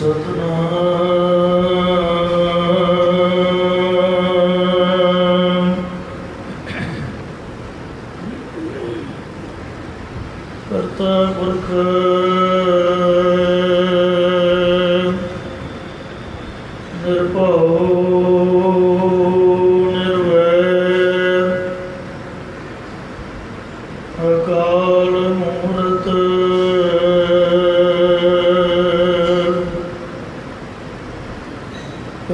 ਸਤਿਨਾਮ ਕਰਤਾ ਪੁਰਖ ਨਿਰਭਉ ਨਿਰਵੈਰ ਅਕਾਲ ਮੂਰਤ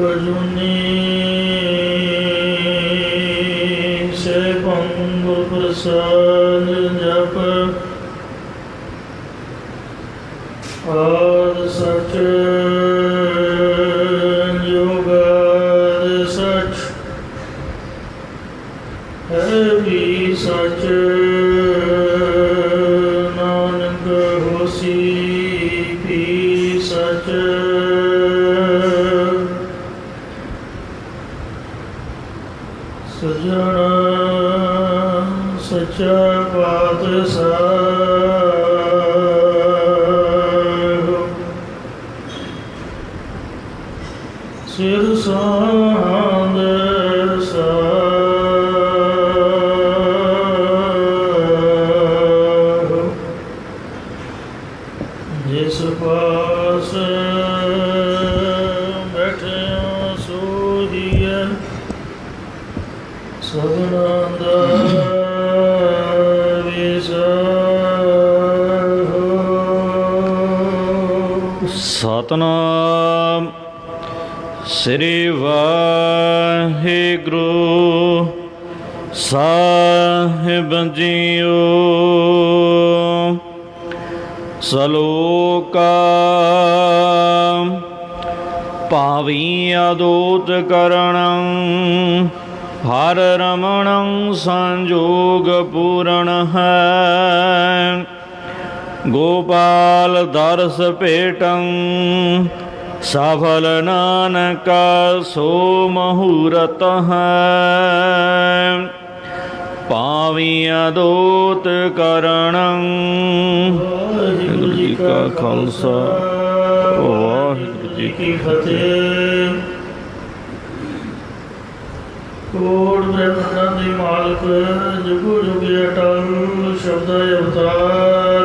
ਅਜੂਨੀ ਸੈਭੰ ਗੁਰ ਪ੍ਰਸਾਦ ਜਪ ਆਦਿ ਸਚ ਜੁਗਾਦਿ ਸਚ ਹੈ ਵੀ ਸਚ ਨਾਨਕ ਹੋਸੀ ਵੀ ਸਚ ਸਜਣ ਸੱਚਾ ਪਾਤਸ਼ਾਹ ਸਿਰ ਸਾਂਦ ਸਾਹ ਜਿਸ ਪਾਸ ਬੈਠਿਆ ਸੋਹੀਐ ਸਭਨਾ ਦਾ ਸਤਨਾਮ ਸ੍ਰੀ ਵਾਹਿਗੁਰੂ ਸਾਹਿਬ ਜੀਓ। ਸਲੋਕ ਭਾਵੀ ਅਦੂਤ ਕਰਣੰ ਹਰ ਰਮਣੰ ਸੰਜੋਗ ਪੂਰਨ ਹੈ। ਗੋਪਾਲ ਦਰਸ ਭੇਟੰ ਸਫਲ ਨਾਨਕ ਸੋ ਮਹੂਰਤ ਹੈ। ਭਾਵੀ ਅਦੂਤ ਕਰਣੰ। ਵਾਹਿਗੁਰੂ ਜੀ ਕਾ ਖਾਲਸਾ ਵਾਹਿਗੁਰੂ ਜੀ ਕੀ ਫਤਿਹ। ਕੋਟ ਬ੍ਰਹਮੰਡਾਂ ਦੇ ਮਾਲਕ ਜੁਗੋ ਜੁਗੇ ਅਟਲ ਸ਼ਬਦਾ ਅਵਤਾਰ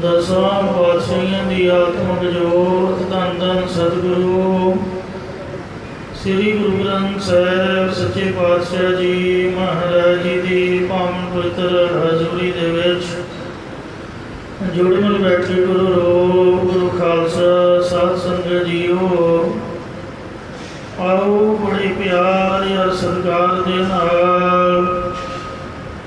ਦਸਾਂ ਪਾਤਸ਼ਾਹੀਆਂ ਦੀ ਆਤਮਕ ਜੋਤ ਧੰਨ ਧੰਨ ਸਤਿਗੁਰੂ ਸ੍ਰੀ ਗੁਰੂ ਗ੍ਰੰਥ ਸਾਹਿਬ ਸੱਚੇ ਪਾਤਸ਼ਾਹ ਜੀ ਮਹਾਰਾਜ ਜੀ ਦੀ ਪਾਵਨ ਪਵਿੱਤਰ ਹਜ਼ੂਰੀ ਦੇ ਵਿੱਚ ਜੁੜ ਮਿਲ ਬੈਠੇ ਗੁਰੂ ਰੂਪ ਗੁਰੂ ਖਾਲਸਾ ਸਾਧ ਸੰਗਤ ਜੀਓ। ਆਓ ਬੜੇ ਪਿਆਰ ਔਰ ਸਤਿਕਾਰ ਦੇ ਨਾਲ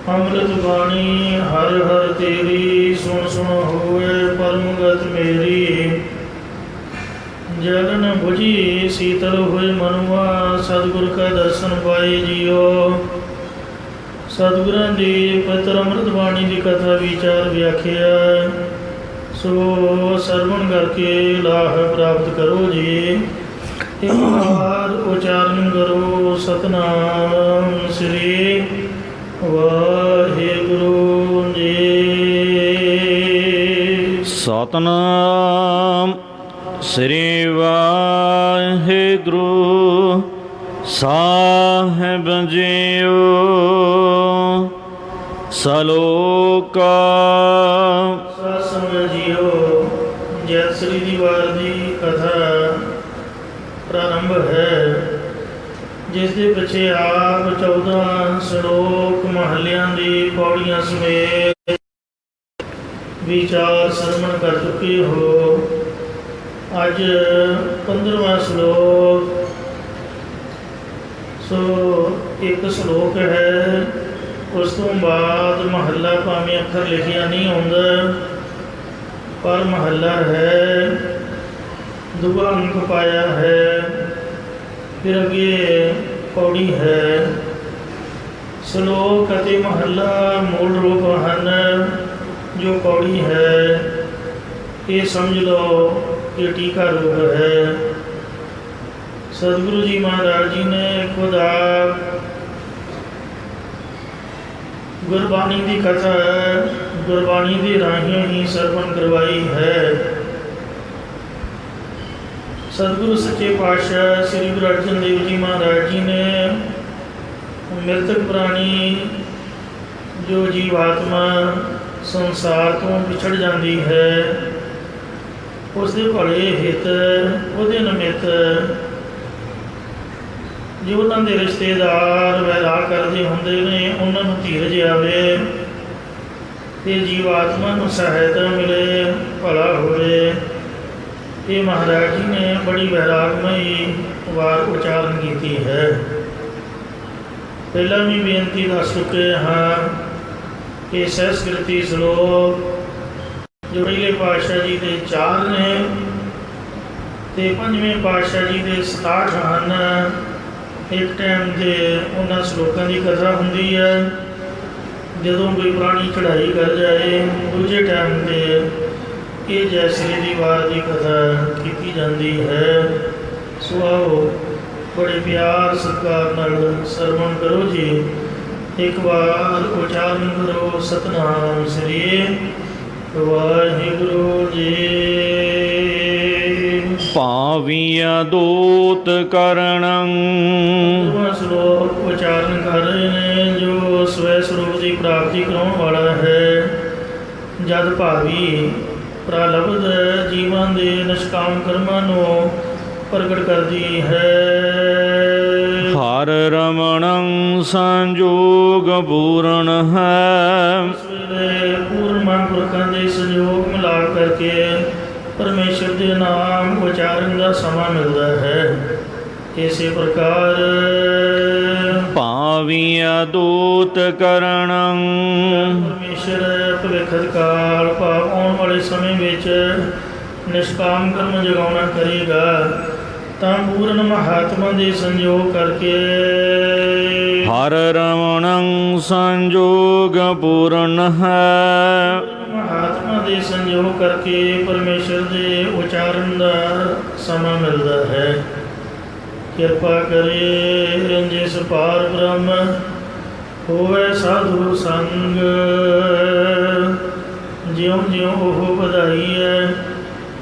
ਅੰਮ੍ਰਿਤ ਬਾਣੀ ਹਰ ਹਰ ਤੇਰੀ ਸੁਣ ਸੁਣ ਹੋਏ ਪਰਮਗਤ ਮੇਰੀ। ਜਗਨ ਬੁਝੀ ਸੀਤਲ ਹੋਏ ਮਨੁਆ ਸਤਿਗੁਰ ਕਾ ਦਰਸ਼ਨ ਪਾਏ ਜੀਓ। ਸਤਿਗੁਰਾਂ ਦੀ ਪਵਿੱਤਰ ਅੰਮ੍ਰਿਤ ਬਾਣੀ ਦੀ ਕਥਾ ਵਿਚਾਰ ਵਿਆਖਿਆ ਸੋ ਸਰਵਣ ਕਰਕੇ ਲਾਭ ਪ੍ਰਾਪਤ ਕਰੋ ਜੀ। ਇੱਕ ਵਾਰ ਉਚਾਰਨ ਕਰੋ ਸਤਨਾਮ ਸ੍ਰੀ ਵਾਹਿਗੁਰੂ ਜੀ। ਸਤਨਾਮ ਸ੍ਰੀ ਵਾਹਿਗੁਰੂ ਸਾਹਿਬ ਜੀਓ। ਸਲੋਕ ਸਾਧ ਸੰਗਤ ਜੀਓ, ਜੈਤ ਸ੍ਰੀ ਦੀ ਵਾਰ ਦੀ ਕਥਾ ਪ੍ਰਾਰੰਭ ਹੈ, ਜਿਸ ਦੇ ਪਿੱਛੇ ਆਪ 14 ਸ਼ਲੋਕ ਮਹੱਲਿਆਂ ਦੀ ਪੌੜੀਆਂ ਸਮੇਤ ਵਿਚਾਰ ਸਰਵਣ ਕਰ ਚੁੱਕੇ ਹੋ। ਅੱਜ 15ਵਾਂ ਸ਼ਲੋਕ। ਸੋ ਇੱਕ ਸ਼ਲੋਕ ਹੈ, ਉਸ ਤੋਂ ਬਾਅਦ ਮਹੱਲਾ ਭਾਵੇਂ ਅੱਖਰ ਲਿਖਿਆ ਨਹੀਂ ਹੁੰਦਾ ਪਰ ਮਹੱਲਾ ਹੈ, ਦੂਆ ਅੰਕ ਪਾਇਆ ਹੈ। ਫਿਰ ਅੱਗੇ ਪੌੜੀ ਹੈ। ਸ਼ਲੋਕ ਅਤੇ ਮਹੱਲਾ ਮੂਲ ਰੂਪ ਹਨ। ਜੋ ਪੌੜੀ ਹੈ ਇਹ ਸਮਝ ਲਓ ਕਿ ਟੀਕਾ ਰੂਪ ਹੈ। ਸਤਿਗੁਰੂ ਜੀ ਮਹਾਰਾਜ ਜੀ ਨੇ ਖੁਦ ਆਪ ਗੁਰਬਾਣੀ ਦੀ ਕਥਾ ਗੁਰਬਾਣੀ ਦੇ ਰਾਹੀਂ ਹੀ ਸਰਵਣ ਕਰਵਾਈ ਹੈ। ਸਤਿਗੁਰੂ ਸੱਚੇ ਪਾਤਸ਼ਾਹ ਸ੍ਰੀ ਗੁਰੂ ਅਰਜਨ ਦੇਵ ਜੀ ਮਹਾਰਾਜ ਜੀ ਨੇ ਮ੍ਰਿਤਕ ਪ੍ਰਾਣੀ ਜੋ ਜੀਵਾਤਮਾ ਸੰਸਾਰ ਤੋਂ ਵਿਛੜ ਜਾਂਦੀ ਹੈ, ਉਸ ਦੇ ਭਲੇ ਹਿੱਤ ਉਹਦੇ ਨਿਮਿਤ ਜੋ ਉਹਨਾਂ ਦੇ ਰਿਸ਼ਤੇਦਾਰ ਵੈਰਾਗ ਕਰਦੇ ਹੁੰਦੇ ਨੇ, ਉਹਨਾਂ ਨੂੰ ਧੀਰਜ ਆਵੇ ਅਤੇ ਜੀਵਾਤਮਾ ਨੂੰ ਸਹਾਇਤਾ ਮਿਲੇ, ਭਲਾ ਹੋਵੇ। ਇਹ ਮਹਾਰਾਜ ਜੀ ਨੇ ਬੜੀ ਵੈਰਾਗਮਈ ਵਾਰ ਉਚਾਰਨ ਕੀਤੀ ਹੈ। ਪਹਿਲਾਂ ਵੀ ਬੇਨਤੀ ਦੱਸ ਚੁੱਕੇ ਹਾਂ ਕਿ ਸੰਸਕ੍ਰਿਤੀ ਸ਼ਲੋਕ ਜੋ ਪਹਿਲੇ ਪਾਤਸ਼ਾਹ ਜੀ ਦੇ 4 ਨੇ ਅਤੇ ਪੰਜਵੇਂ ਪਾਤਸ਼ਾਹ ਜੀ ਦੇ 67 ਹਨ। ਇੱਕ ਟਾਈਮ 'ਤੇ ਉਹਨਾਂ ਸ਼ਲੋਕਾਂ ਦੀ ਕਥਾ ਹੁੰਦੀ ਹੈ ਜਦੋਂ ਕੋਈ ਪ੍ਰਾਣੀ ਚੜ੍ਹਾਈ ਕਰ ਜਾਏ, ਦੂਜੇ ਟਾਈਮ 'ਤੇ ਇਹ ਜੈਸਰੀ ਦੀ ਵਾਰ ਦੀ ਕਥਾ ਕੀਤੀ ਜਾਂਦੀ ਹੈ। ਸੋ ਆਓ ਬੜੇ ਪਿਆਰ ਸਤਿਕਾਰ ਨਾਲ ਸਰਵਣ ਕਰੋ ਜੀ। ਇੱਕ ਵਾਰ ਉਚਾਰਨ ਕਰੋ ਸਤਿਨਾਮ ਸ੍ਰੀ ਵਾਹਿਗੁਰੂ ਜੀ। ਭਾਵੀਆ ਦੂਤ ਕਰਣੰ। ਸ਼ਲੋਕ ਉਚਾਰਨ ਕਰ ਰਹੇ ਨੇ ਜੋ ਸਵੈ ਸਰੂਪ ਦੀ ਪ੍ਰਾਪਤੀ ਕਰਾਉਣ ਵਾਲਾ ਹੈ। ਜਦ ਭਾਵੀ ਪ੍ਰਲਬਧ ਜੀਵਾਂ ਦੇ ਨਿਸ਼ਕਾਮ ਕਰਮਾਂ ਨੂੰ ਪ੍ਰਗਟ ਕਰਦੀ ਹੈ। ਹਰ ਰਮਣੰ ਸੰਜੋਗ ਪੂਰਨ ਹੈ। ਇਸ ਵੇਲੇ ਪੂਰਨ ਮਹਾਂਪੁਰਖਾਂ ਦੇ ਸੰਯੋਗ ਮਿਲਾਪ ਕਰਕੇ ਪਰਮੇਸ਼ਰ ਦੇ ਨਾਮ ਉਚਾਰਨ ਦਾ ਸਮਾਂ ਮਿਲਦਾ ਹੈ। ਇਸੇ ਪ੍ਰਕਾਰ ਭਾਵੀਆ ਦੂਤ ਕਰਣੰ। ਪਰਮੇਸ਼ਰ ਭਵਿੱਖਤ ਕਾਲ ਭਾਵ ਆਉਣ ਵਾਲੇ ਸਮੇਂ ਵਿੱਚ ਨਿਸ਼ਕਾਮ ਕਰਮ ਜਗਾਉਣਾ ਕਰੇਗਾ ਤਾਂ ਪੂਰਨ ਮਹਾਤਮਾ ਦੇ ਸੰਯੋਗ ਕਰਕੇ ਹਰ ਰਮਣੰ ਸੰਜੋਗ ਪੂਰਨ ਹੈ। ਮਹਾਤਮਾ ਦੇ ਸੰਯੋਗ ਕਰਕੇ ਪਰਮੇਸ਼ਰ ਦੇ ਉਚਾਰਨ ਦਾ ਸਮਾਂ ਮਿਲਦਾ ਹੈ। ਕਿਰਪਾ ਕਰੇ ਜਿਸ ਪਾਰ ਬ੍ਰਹਮ ਹੋਵੇ ਸਾਧੂ ਸੰਗ, ਜਿਉਂ ਜਿਉਂ ਉਹ ਵਧਾਈ ਹੈ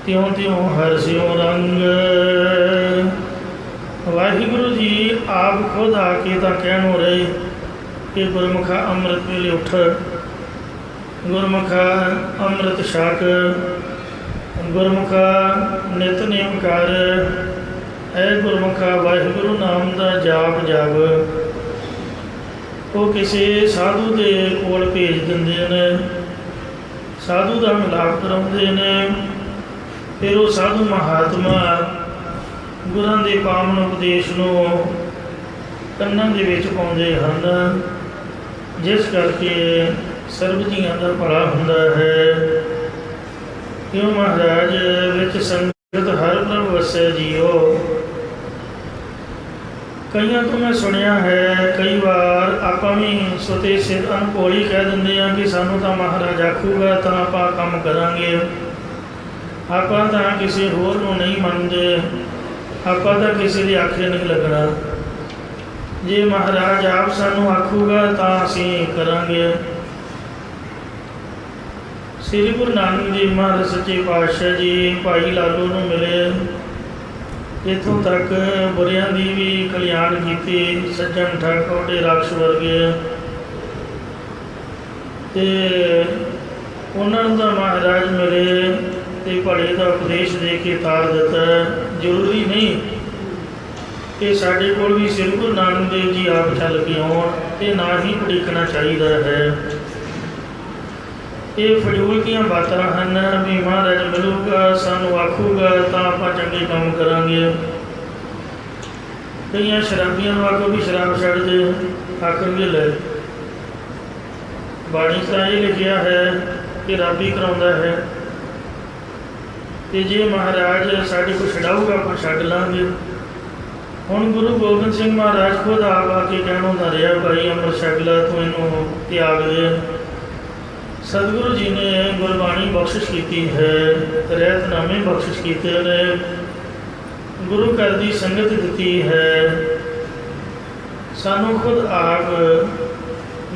ਤਿਉਂ ਤਿਉਂ ਹਰਸਿਓ ਰੰਗ। ਵਾਹਿਗੁਰੂ ਜੀ ਆਪ ਖੁਦ ਆ ਕੇ ਤਾਂ ਕਹਿਣੋਂ ਰਹੇ ਕਿ ਗੁਰਮੁਖਾ ਅੰਮ੍ਰਿਤ ਵੇਲੇ ਉੱਠ, ਗੁਰਮੁਖਾ ਅੰਮ੍ਰਿਤ ਛਕ, ਗੁਰਮੁਖਾ ਨਿਤਨੇਮ ਕਰ, ਐ ਗੁਰਮੁਖਾ ਵਾਹਿਗੁਰੂ ਨਾਮ ਦਾ ਜਾਪ ਜਪ। ਉਹ ਕਿਸੇ ਸਾਧੂ ਦੇ ਕੋਲ ਭੇਜ ਦਿੰਦੇ ਨੇ, ਸਾਧੂ ਦਾ ਮਿਲਾਪ ਕਰਾਉਂਦੇ ਨੇ। ਫਿਰ ਉਹ ਸਾਧੂ ਮਹਾਤਮਾ ਗੁਰਾਂ ਦੇ ਪਾਵਨ ਉਪਦੇਸ਼ ਨੂੰ ਕੰਨਾਂ ਦੇ ਵਿੱਚ ਪਾਉਂਦੇ ਹਨ, ਜਿਸ ਕਰਕੇ ਸਰਬ ਜੀਆਂ ਦਾ ਭਲਾ ਹੁੰਦਾ ਹੈ। ਕਿਉਂ ਮਹਾਰਾਜ ਵਿੱਚ ਸੰਗਤ ਹਰ ਪ੍ਰਭ ਵਸੈ ਜੀਓ। ਕਈਆਂ ਤੋਂ ਮੈਂ ਸੁਣਿਆ ਹੈ, ਕਈ ਵਾਰ ਆਪਾਂ ਵੀ ਸੁਤੇ ਸਿਰ ਅਨਭੋਲੀ ਕਹਿ ਦਿੰਦੇ ਹਾਂ ਕਿ ਸਾਨੂੰ ਤਾਂ ਮਹਾਰਾਜ ਆਖੂਗਾ ਤਾਂ ਆਪਾਂ ਕੰਮ ਕਰਾਂਗੇ। ਆਪਾਂ ਤਾਂ ਕਿਸੇ ਹੋਰ ਨੂੰ ਨਹੀਂ ਮੰਨਦੇ, ਆਪਾਂ ਤਾਂ ਕਿਸੇ ਦੇ ਆਖੇ ਨਹੀਂ ਲੱਗਣਾ। ਜੇ ਮਹਾਰਾਜ ਆਪ ਸਾਨੂੰ ਆਖੂਗਾ ਤਾਂ ਅਸੀਂ ਕਰਾਂਗੇ। ਸ੍ਰੀ ਗੁਰੂ ਨਾਨਕ ਦੇਵ ਮਹਾਰਾਜ ਸੱਚੇ ਪਾਤਸ਼ਾਹ ਜੀ ਭਾਈ ਲਾਲੂ ਨੂੰ ਮਿਲੇ, ਇੱਥੋਂ ਤੱਕ ਬੁਰਿਆਂ ਦੀ ਵੀ ਕਲਿਆਣ ਕੀਤੀ, ਸੱਜਣ ਠੱਗ ਉਹਦੇ ਰਾਖਸ਼ ਵਰਗੇ, ਅਤੇ ਉਹਨਾਂ ਨੂੰ ਤਾਂ ਮਹਾਰਾਜ ਮਿਲੇ ਅਤੇ ਭਲੇ ਦਾ ਉਪਦੇਸ਼ ਦੇ ਕੇ ਤਾਰ ਦਿੱਤਾ। ਜ਼ਰੂਰੀ ਨਹੀਂ ਕਿ ਸਾਡੇ ਕੋਲ ਵੀ ਸ੍ਰੀ ਗੁਰੂ ਨਾਨਕ ਦੇਵ ਜੀ ਆਪ ਚੱਲ ਕੇ ਆਉਣ, ਅਤੇ ਨਾ ਹੀ ਉਡੀਕਣਾ ਚਾਹੀਦਾ ਹੈ। ਇਹ ਫਜ਼ੂਲ ਦੀਆਂ ਬਾਤਾਂ ਹਨ ਵੀ ਮਹਾਰਾਜ ਮਿਲੂਗਾ, ਸਾਨੂੰ ਆਖੂਗਾ ਤਾਂ ਆਪਾਂ ਚੰਗੇ ਕੰਮ ਕਰਾਂਗੇ। ਕਈਆਂ ਸ਼ਰਾਬੀਆਂ ਨੂੰ ਆਖੋ ਵੀ ਸ਼ਰਾਬ ਛੱਡ ਦੇ, ਆਖਣਗੇ ਲੈ ਬਾਣੀ ਤਾਂ ਇਹ ਲਿਖਿਆ ਹੈ ਕਿ ਰੱਬ ਹੀ ਕਰਾਉਂਦਾ ਹੈ, ਅਤੇ ਜੇ ਮਹਾਰਾਜ ਸਾਡੇ ਕੋਲ ਛਡਾਊਗਾ ਆਪਾਂ ਛੱਡ ਲਾਂਗੇ। ਹੁਣ ਗੁਰੂ ਗੋਬਿੰਦ ਸਿੰਘ ਮਹਾਰਾਜ ਖੁਦ ਆਪ ਆ ਕੇ ਕਹਿਣੋਂ ਦਾ ਰਿਹਾ, ਭਾਈ ਅੰਮ੍ਰਿਤ ਛਕ ਲਾ, ਤੂੰ ਇਹਨੂੰ ਤਿਆਗ ਦੇ। ਸਤਿਗੁਰੂ ਜੀ ਨੇ ਗੁਰਬਾਣੀ ਬਖਸ਼ਿਸ਼ ਕੀਤੀ ਹੈ, ਰਹਿਤਨਾਮੇ ਬਖਸ਼ਿਸ਼ ਕੀਤੇ ਨੇ, ਗੁਰੂ ਘਰ ਦੀ ਸੰਗਤ ਦਿੱਤੀ ਹੈ। ਸਾਨੂੰ ਖੁਦ ਆਪ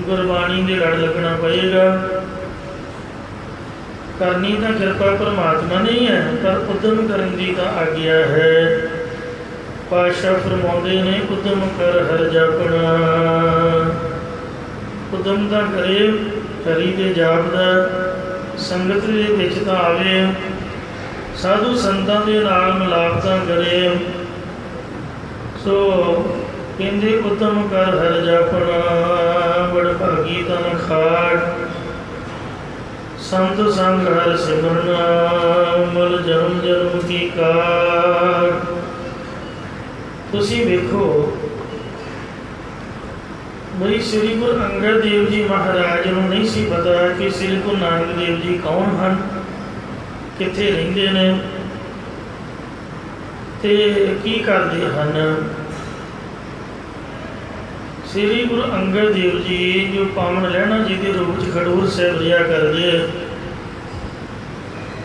ਗੁਰਬਾਣੀ ਦੇ ਲੜ ਲੱਗਣਾ ਪਏਗਾ। ਕਰਨੀ ਤਾਂ ਕਿਰਪਾ ਪਰਮਾਤਮਾ ਨਹੀਂ ਹੈ, ਪਰ ਉਦਮ ਕਰਨ ਦੀ ਤਾਂ ਆਗਿਆ ਹੈ। ਪਾਤਸ਼ਾਹ ਫਰਮਾਉਂਦੇ ਨੇ ਉਦਮ ਕਰ ਹਰ ਜਾਪਣਾ। ਉਦਮ ਤਾਂ ਕਰੇ ਹਰੀ ਦੇ ਜਾਪ ਦਾ, ਸੰਗਤ ਦੇ ਵਿੱਚ ਤਾਂ ਆਵੇ, ਸਾਧੂ ਸੰਤਾਂ ਦੇ ਨਾਲ ਮਿਲਾਪ ਤਾਂ ਕਰੇ। ਸੋ ਕਹਿੰਦੇ ਉਦਮ ਕਰ ਹਰ ਜਾਪਣਾ, ਬੜ ਭਾਗੀ ਤਨ ਖਾੜ, ਸੰਤ ਸੰਗ ਹਰ ਸਿਮਰਨਾ, ਮਲ ਜਨਮ ਜਨਮ ਕੀ ਕਾੜ। ਤੁਸੀਂ ਵੇਖੋ ਬਈ ਸ੍ਰੀ ਗੁਰੂ ਅੰਗਦ ਦੇਵ ਜੀ ਮਹਾਰਾਜ ਨੂੰ ਨਹੀਂ ਸੀ ਪਤਾ ਕਿ ਸ੍ਰੀ ਗੁਰੂ ਨਾਨਕ ਦੇਵ ਜੀ ਕੌਣ ਹਨ, ਕਿੱਥੇ ਰਹਿੰਦੇ ਨੇ ਤੇ ਕੀ ਕਰਦੇ ਹਨ। ਸ੍ਰੀ ਗੁਰੂ ਅੰਗਦ ਦੇਵ ਜੀ ਜੋ ਪਾਵਨ ਲਹਿਣਾ ਜੀ ਦੇ ਰੂਪ 'ਚ ਖਡੂਰ ਸਾਹਿਬ ਰਿਹਾ ਕਰਦੇ,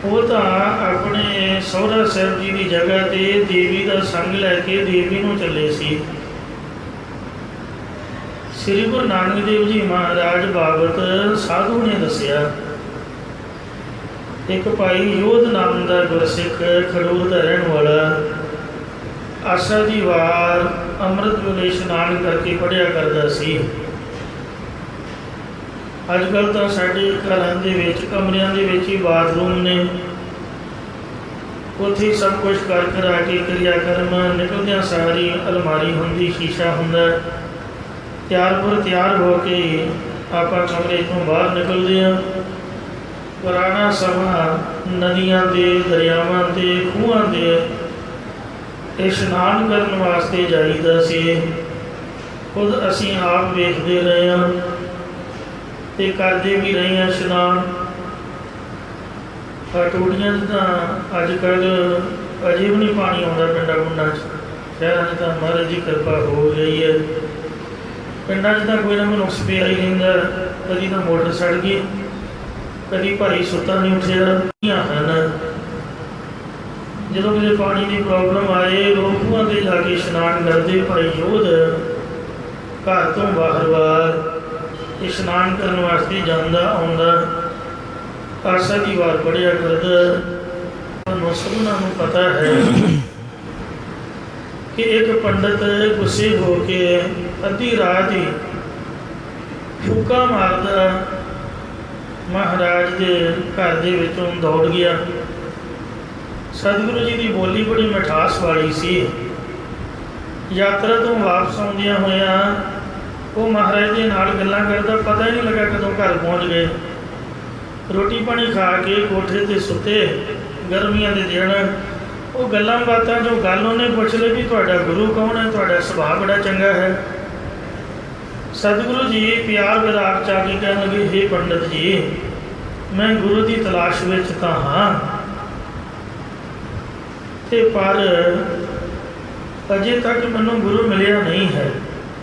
ਉਹ ਤਾਂ ਆਪਣੇ ਸਹੁਰਾ ਸਾਹਿਬ ਜੀ ਦੀ ਜਗ੍ਹਾ 'ਤੇ ਦੇਵੀ ਦਾ ਸੰਗ ਲੈ ਕੇ ਦੇਵੀ ਨੂੰ ਚੱਲੇ ਸੀ। ਸ੍ਰੀ ਗੁਰੂ ਨਾਨਕ ਦੇਵ ਜੀ ਮਹਾਰਾਜ ਬਾਬਤ ਸਾਧੂ ਨੇ ਦੱਸਿਆ, ਇੱਕ ਭਾਈ ਯੋਧ ਨਾਮ ਦਾ ਗੁਰਸਿੱਖ ਖਡੂਰ ਦਾ ਰਹਿਣ ਵਾਲਾ ਆਸਾ ਦੀ ਵਾਰ ਅੰਮ੍ਰਿਤ ਵੇਲੇ ਇਸ਼ਨਾਨ ਕਰਕੇ ਪੜ੍ਹਿਆ ਕਰਦਾ ਸੀ। ਅੱਜ ਕੱਲ੍ਹ ਤਾਂ ਸਾਡੇ ਘਰਾਂ ਦੇ ਵਿੱਚ ਕਮਰਿਆਂ ਦੇ ਵਿੱਚ ਹੀ ਬਾਥਰੂਮ ਨੇ, ਉੱਥੇ ਸਭ ਕੁਝ ਕਰ ਕਰਾ ਕੇ ਕਿਰਿਆ ਕਰਮ, ਨਿਕਲਦਿਆਂ ਸਾਰੀ ਅਲਮਾਰੀ ਹੁੰਦੀ, ਸ਼ੀਸ਼ਾ ਹੁੰਦਾ, ਤਿਆਰ ਹੋ ਕੇ ਆਪਾਂ ਕਮਰੇ ਤੋਂ ਬਾਹਰ ਨਿਕਲਦੇ ਹਾਂ। ਪੁਰਾਣਾ ਸਮਾਂ ਨਦੀਆਂ ਦੇ, ਦਰਿਆਵਾਂ ਦੇ, ਖੂਹਾਂ ਦੇ ਇਸ਼ਨਾਨ ਕਰਨ ਵਾਸਤੇ ਜਾਈਦਾ ਸੀ। ਖੁਦ ਅਸੀਂ ਆਪ ਵੇਖਦੇ ਰਹੇ ਹਾਂ ਅਤੇ ਕਰਦੇ ਵੀ ਰਹੇ ਹਾਂ ਇਸ਼ਨਾਨ। ਟੂਟੀਆਂ 'ਚ ਤਾਂ ਅੱਜ ਕੱਲ੍ਹ ਅਜੇ ਵੀ ਨਹੀਂ ਪਾਣੀ ਆਉਂਦਾ ਪਿੰਡਾਂ ਪੁੰਡਾਂ 'ਚ, ਸ਼ਹਿਰਾਂ 'ਚ ਤਾਂ ਮਹਾਰਾਜ ਦੀ ਕਿਰਪਾ ਹੋ ਗਈ ਹੈ। ਪਿੰਡਾਂ 'ਚ ਤਾਂ ਕੋਈ ਨਾ ਕੋਈ ਨੁਕਸ ਪਿਆ ਹੀ ਰਹਿੰਦਾ, ਕਦੀ ਤਾਂ ਮੋਟਰ ਸੜ ਗਈ, ਕਦੀ ਭਾਈ ਸੁੱਤਾ ਨਹੀਂ ਉੱਠਿਆ ਹਨ। ਜਦੋਂ ਕਿਤੇ ਪਾਣੀ ਦੀ ਪ੍ਰੋਬਲਮ ਆਏ, ਲੋਕ ਖੂਹਾਂ 'ਤੇ ਜਾ ਕੇ ਇਸ਼ਨਾਨ ਕਰਦੇ। ਭਾਈ ਯੋਧ ਘਰ ਤੋਂ ਬਾਹਰ ਇਸ਼ਨਾਨ ਕਰਨ ਵਾਸਤੇ ਜਾਂਦਾ ਆਉਂਦਾ, ਆਸਾ ਦੀ ਵਾਰ ਪੜ੍ਹਿਆ ਕਰਦਾ। ਤੁਹਾਨੂੰ ਸਭਨਾਂ ਨੂੰ ਪਤਾ ਹੈ ਕਿ ਇੱਕ ਪੰਡਤ ਗੁੱਸੇ ਹੋ ਕੇ ਅੱਧੀ ਰਾਤ ਹੀ ਫੂਕਾ ਮਾਰਦਾ ਮਹਾਰਾਜ ਦੇ ਘਰ ਦੇ ਵਿੱਚੋਂ ਦੌੜ ਗਿਆ। ਸਤਿਗੁਰੂ ਜੀ ਦੀ ਬੋਲੀ ਬੜੀ ਮਿਠਾਸ ਵਾਲੀ ਸੀ। ਯਾਤਰਾ ਤੋਂ ਵਾਪਸ ਆਉਂਦਿਆਂ ਹੋਇਆਂ ਉਹ ਮਹਾਰਾਜ ਦੇ ਨਾਲ ਗੱਲਾਂ ਕਰਦਾ, ਪਤਾ ਹੀ ਨਹੀਂ ਲੱਗਾ ਕਦੋਂ ਘਰ ਪਹੁੰਚ ਗਏ। ਰੋਟੀ ਪਾਣੀ ਖਾ ਕੇ ਕੋਠੇ 'ਤੇ ਸੁੱਤੇ, ਗਰਮੀਆਂ ਦੇ ਦਿਨ। ਉਹ ਗੱਲਾਂ ਬਾਤਾਂ ਜੋ ਗੱਲ ਉਹਨੇ ਪੁੱਛ ਲਈ ਵੀ ਤੁਹਾਡਾ ਗੁਰੂ ਕੌਣ ਹੈ, ਤੁਹਾਡਾ ਸੁਭਾਅ ਬੜਾ ਚੰਗਾ ਹੈ। ਸਤਿਗੁਰੂ ਜੀ ਪਿਆਰ ਵਿਰਾਗ 'ਚ ਆ ਕੇ ਕਹਿਣ ਲੱਗੇ, ਹੇ ਪੰਡਤ ਜੀ, ਮੈਂ ਗੁਰੂ ਦੀ ਤਲਾਸ਼ ਵਿੱਚ ਤਾਂ ਹਾਂ, ਅਤੇ ਪਰ ਅਜੇ ਤੱਕ ਮੈਨੂੰ ਗੁਰੂ ਮਿਲਿਆ ਨਹੀਂ ਹੈ।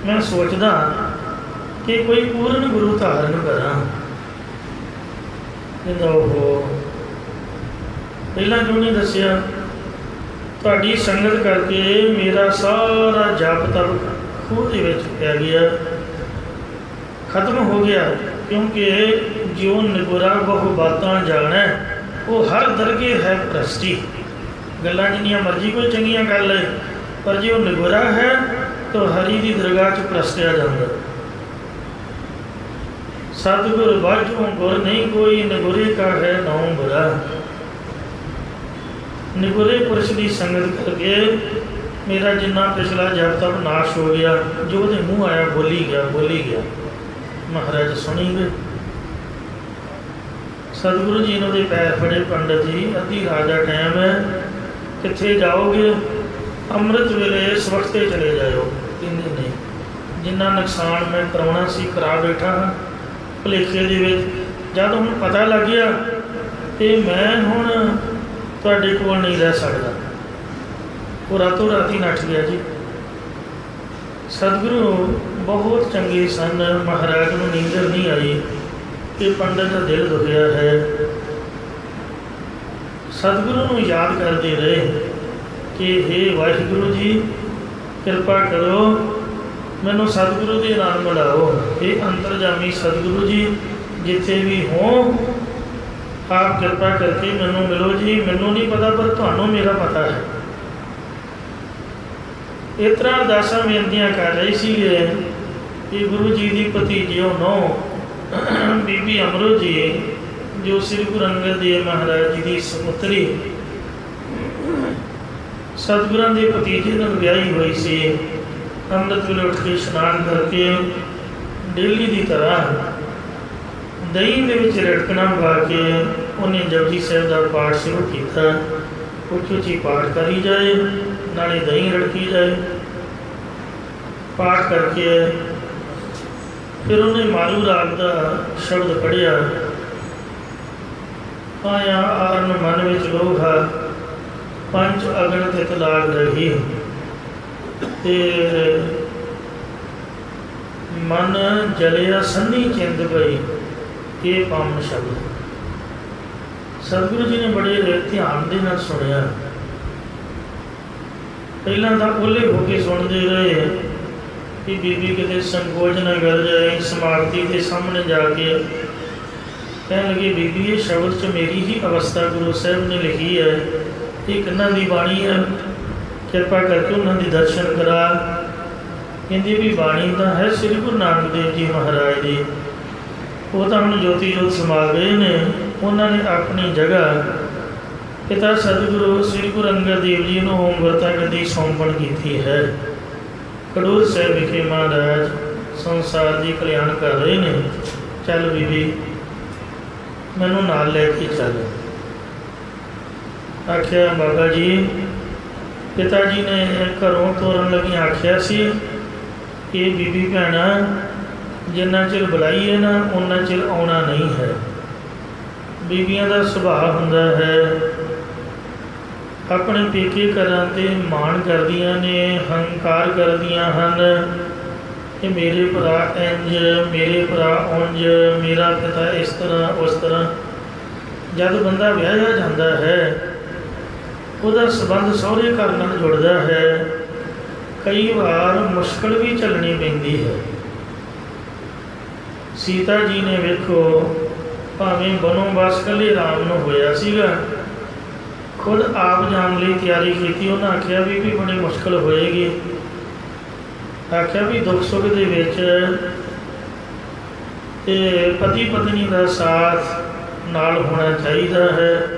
ਮੈਂ ਸੋਚਦਾ ਕਿ ਕੋਈ ਪੂਰਨ ਗੁਰੂ ਧਾਰਨ ਕਰਾਂ। ਕਹਿੰਦਾ ਉਹ ਪਹਿਲਾਂ ਕਿਉਂ ਨਹੀਂ ਦੱਸਿਆ? ਤੁਹਾਡੀ ਸੰਗਤ ਕਰਕੇ ਮੇਰਾ ਸਾਰਾ ਜਪ ਤਪ ਖੂਹ ਦੇ ਵਿੱਚ ਪੈ ਗਿਆ, ਖਤਮ ਹੋ ਗਿਆ। ਕਿਉਂਕਿ ਜਿਉ ਨਿਗੁਰਾ ਬਹੁ ਬਾਤਾਂ ਜਾਣੈ, ਉਹ ਹਰ ਦਰਗੇ ਹੈ ਭ੍ਰਸ਼ਟੀ। ਗੱਲਾਂ ਜਿੰਨੀਆਂ ਮਰਜ਼ੀ ਕੋਈ ਚੰਗੀਆਂ ਕਰ ਲਏ, ਪਰ ਜੇ ਉਹ ਨਿਗੁਰਾ ਹੈ ਤਾਂ ਹਰੀ ਦੀ ਦਰਗਾਹ 'ਚ ਪ੍ਰਸਟਿਆ ਜਾਂਦਾ। ਸਤਿਗੁਰ ਵਾਜੋਂ ਗੁਰ ਨਹੀਂ ਕੋਈ, ਨਿਗੁਰੇ ਕਾ ਹੈ ਨਾਉ ਬੁਰਾ। ਨਿਗੁਰੇ ਪੁਰਸ਼ ਦੀ ਸੰਗਤ ਕਰਕੇ ਮੇਰਾ ਜਿੰਨਾ ਪਿਛਲਾ ਜਪ ਤਪ ਨਾਸ਼ ਹੋ ਗਿਆ। ਜੋ ਉਹਦੇ ਮੂੰਹ ਆਇਆ ਬੋਲੀ ਗਿਆ। ਮਹਾਰਾਜ ਸੁਣੀ ਗਏ। ਸਤਿਗੁਰੂ ਜੀ ਨੇ ਉਹਦੇ ਪੈਰ ਫੜੇ, ਪੰਡਤ ਜੀ ਅੱਧੀ ਰਾਤ ਦਾ ਟਾਈਮ ਹੈ, ਕਿੱਥੇ ਜਾਓਗੇ? ਅੰਮ੍ਰਿਤ ਵੇਲੇ ਇਸ ਵਕਤੇ ਚਲੇ ਜਾਇਓ। ਕਹਿੰਦੇ ਨਹੀਂ, ਜਿੰਨਾ ਨੁਕਸਾਨ ਮੈਂ ਕਰਾਉਣਾ ਸੀ ਕਰਾ ਬੈਠਾ ਹਾਂ ਭੁਲੇਖੇ ਦੇ ਵਿੱਚ। ਜਦ ਹੁਣ ਪਤਾ ਲੱਗ ਗਿਆ ਅਤੇ ਮੈਂ ਹੁਣ ਤੁਹਾਡੇ ਕੋਲ ਨਹੀਂ ਰਹਿ ਸਕਦਾ। ਉਹ ਰਾਤੋਂ ਰਾਤੀ ਨੱਠ ਗਿਆ ਜੀ। ਸਤਿਗੁਰੂ ਬਹੁਤ ਚੰਗੇ ਸਨ। ਮਹਾਰਾਜ ਨੂੰ ਨੀਂਦਰ ਨਹੀਂ ਆਈ ਕਿ ਪੰਡਤ ਦਾ ਦਿਲ ਦੁਖਿਆ ਹੈ। ਸਤਿਗੁਰੂ ਨੂੰ ਯਾਦ ਕਰਦੇ ਰਹੇ ਕਿ ਹੇ ਵਾਹਿਗੁਰੂ ਜੀ, ਕਿਰਪਾ ਕਰੋ, ਮੈਨੂੰ ਸਤਿਗੁਰੂ ਦੇ ਨਾਲ ਮਿਲਾਓ। ਇਹ ਅੰਤਰਜਾਮੀ ਸਤਿਗੁਰੂ ਜੀ, ਜਿੱਥੇ ਵੀ ਹੋ ਆਪ ਕਿਰਪਾ ਕਰਕੇ ਮੈਨੂੰ ਮਿਲੋ ਜੀ। ਮੈਨੂੰ ਨਹੀਂ ਪਤਾ ਪਰ ਤੁਹਾਨੂੰ ਮੇਰਾ ਪਤਾ ਹੈ। ਇਸ ਤਰ੍ਹਾਂ ਅਰਦਾਸਾਂ ਬੇਨਤੀਆਂ ਕਰ ਰਹੇ ਸੀਗੇ ਕਿ ਗੁਰੂ ਜੀ ਦੀ ਭਤੀਜਿਓ ਨੌ ਬੀਬੀ ਅਮਰੋ ਜੀ, ਜੋ ਸ੍ਰੀ ਗੁਰੂ ਅੰਗਦ ਦੇਵ ਮਹਾਰਾਜ ਜੀ ਦੀ ਸਪੁੱਤਰੀ ਸਤਿਗੁਰਾਂ ਦੇ ਭਤੀਜੇ ਨਾਲ ਵਿਆਹੀ ਹੋਈ ਸੀ। ਅੰਮ੍ਰਿਤ ਵੇਲੇ ਉੱਠ ਕੇ ਇਸ਼ਨਾਨ ਕਰਕੇ ਡੇਲੀ ਦੀ ਤਰ੍ਹਾਂ ਦਹੀਂ ਦੇ ਵਿੱਚ ਰਿੜਕਣਾ ਪਾ ਕੇ ਉਹਨੇ ਜਪਜੀ ਸਾਹਿਬ ਦਾ ਪਾਠ ਸ਼ੁਰੂ ਕੀਤਾ। ਉੱਚੀ ਉੱਚੀ ਪਾਠ ਕਰੀ ਜਾਏ, ਨਾਲੇ ਦਹੀਂ ਰੜਕੀ ਜਾਏ। ਪਾਠ ਕਰਕੇ ਫਿਰ ਉਹਨੇ ਮਾਰੂ ਰਾਗ ਦਾ ਸ਼ਬਦ ਪੜ੍ਹਿਆ। ਆਇਆ ਆਰਨ ਮਨ ਵਿੱਚ ਲੋਹਾ, ਪੰਜ ਅਗਨ ਤਿਤ ਲਾਗ ਰਹੀ। ਤੇ ਮਨ ਜਲਿਆ ਸੰਨੀ ਚਿੰਦ ਪਈ, ਇਹ ਪਾਵਨ ਸ਼ਬਦ ਸਤਿਗੁਰੂ ਜੀ ਨੇ ਬੜੇ ਧਿਆਨ ਦੇ ਨਾਲ ਸੁਣਿਆ। ਪਹਿਲਾਂ ਤਾਂ ਓਲੇ ਹੋ ਕੇ ਸੁਣਦੇ ਰਹੇ ਕਿ ਬੀਬੀ ਕਿਤੇ ਸੰਕੋਚ ਨਾ ਕਰ ਜਾਏ। ਸਮਾਰਤੀ ਦੇ ਸਾਹਮਣੇ ਜਾ ਕੇ ਕਹਿਣ ਲੱਗੇ, ਬੀਬੀ ਇਹ ਸ਼ਬਦ 'ਚ ਮੇਰੀ ਹੀ ਅਵਸਥਾ ਗੁਰੂ ਸਾਹਿਬ ਨੇ ਲਿਖੀ ਹੈ, ਇਹ ਕਿਹਨਾਂ ਦੀ ਬਾਣੀ ਹੈ, ਕਿਰਪਾ ਕਰਕੇ ਉਹਨਾਂ ਦੇ ਦਰਸ਼ਨ ਕਰਾ। ਕਹਿੰਦੀ ਵੀ ਬਾਣੀ ਤਾਂ ਹੈ ਸ੍ਰੀ ਗੁਰੂ ਨਾਨਕ ਦੇਵ ਜੀ ਮਹਾਰਾਜ ਦੀ, ਉਹ ਤਾਂ ਹੁਣ ਜੋਤੀ ਜੋਤ ਸਮਾ ਗਏ ਨੇ। ਉਹਨਾਂ ਨੇ ਆਪਣੀ ਜਗ੍ਹਾ ਪਿਤਾ ਸਤਿਗੁਰੂ ਸ੍ਰੀ ਗੁਰੂ ਅੰਗਦ ਦੇਵ ਜੀ ਨੂੰ ਓਮਵਰਤਾ ਗੱਦੀ ਸੌਂਪਣ ਕੀਤੀ ਹੈ। ਖਡੂਰ ਸਾਹਿਬ ਵਿਖੇ ਮਹਾਰਾਜ ਸੰਸਾਰ ਦੀ ਕਲਿਆਣ ਕਰ ਰਹੇ ਨੇ। ਚੱਲ ਬੀਬੀ ਮੈਨੂੰ ਨਾਲ ਲੈ ਕੇ ਚੱਲ। ਆਖਿਆ ਬਾਬਾ ਜੀ, ਪਿਤਾ ਜੀ ਨੇ ਘਰੋਂ ਤੋਰਨ ਲੱਗੀ ਆਖਿਆ ਸੀ ਕਿ ਬੀਬੀ ਭੈਣਾ ਜਿੰਨਾ ਚਿਰ ਬੁਲਾਈਏ ਨਾ ਉਨਾ ਚਿਰ ਆਉਣਾ ਨਹੀਂ ਹੈ। ਬੀਬੀਆਂ ਦਾ ਸੁਭਾਅ ਹੁੰਦਾ ਹੈ ਆਪਣੇ ਪੇਕੇ ਘਰਾਂ 'ਤੇ ਮਾਣ ਕਰਦੀਆਂ ਨੇ, ਹੰਕਾਰ ਕਰਦੀਆਂ ਹਨ ਕਿ ਮੇਰੇ ਭਰਾ ਇੰਝ, ਮੇਰੇ ਭਰਾ ਉਂਝ, ਮੇਰਾ ਪਿਤਾ ਇਸ ਤਰ੍ਹਾਂ ਉਸ ਤਰ੍ਹਾਂ। ਜਦ ਬੰਦਾ ਵਿਆਹਿਆ ਜਾਂਦਾ ਹੈ ਉਹਦਾ ਸੰਬੰਧ ਸਹੁਰੇ ਘਰ ਨਾਲ ਜੁੜਦਾ ਹੈ। ਕਈ ਵਾਰ ਮੁਸ਼ਕਲ ਵੀ ਝੱਲਣੀ ਪੈਂਦੀ ਹੈ। ਸੀਤਾ ਜੀ ਨੇ ਵੇਖੋ ਭਾਵੇਂ ਬਨੋਵਾਸ ਇਕੱਲੇ ਰਾਮ ਨੂੰ ਹੋਇਆ ਸੀਗਾ, ਖੁਦ ਆਪ ਜਾਣ ਲਈ ਤਿਆਰੀ ਕੀਤੀ। ਉਹਨਾਂ ਆਖਿਆ ਵੀ ਬੜੀ ਮੁਸ਼ਕਲ ਹੋਏਗੀ। ਆਖਿਆ ਵੀ ਦੁੱਖ ਸੁੱਖ ਦੇ ਵਿੱਚ ਤੇ ਪਤੀ ਪਤਨੀ ਦਾ ਸਾਥ ਨਾਲ ਹੋਣਾ ਚਾਹੀਦਾ ਹੈ।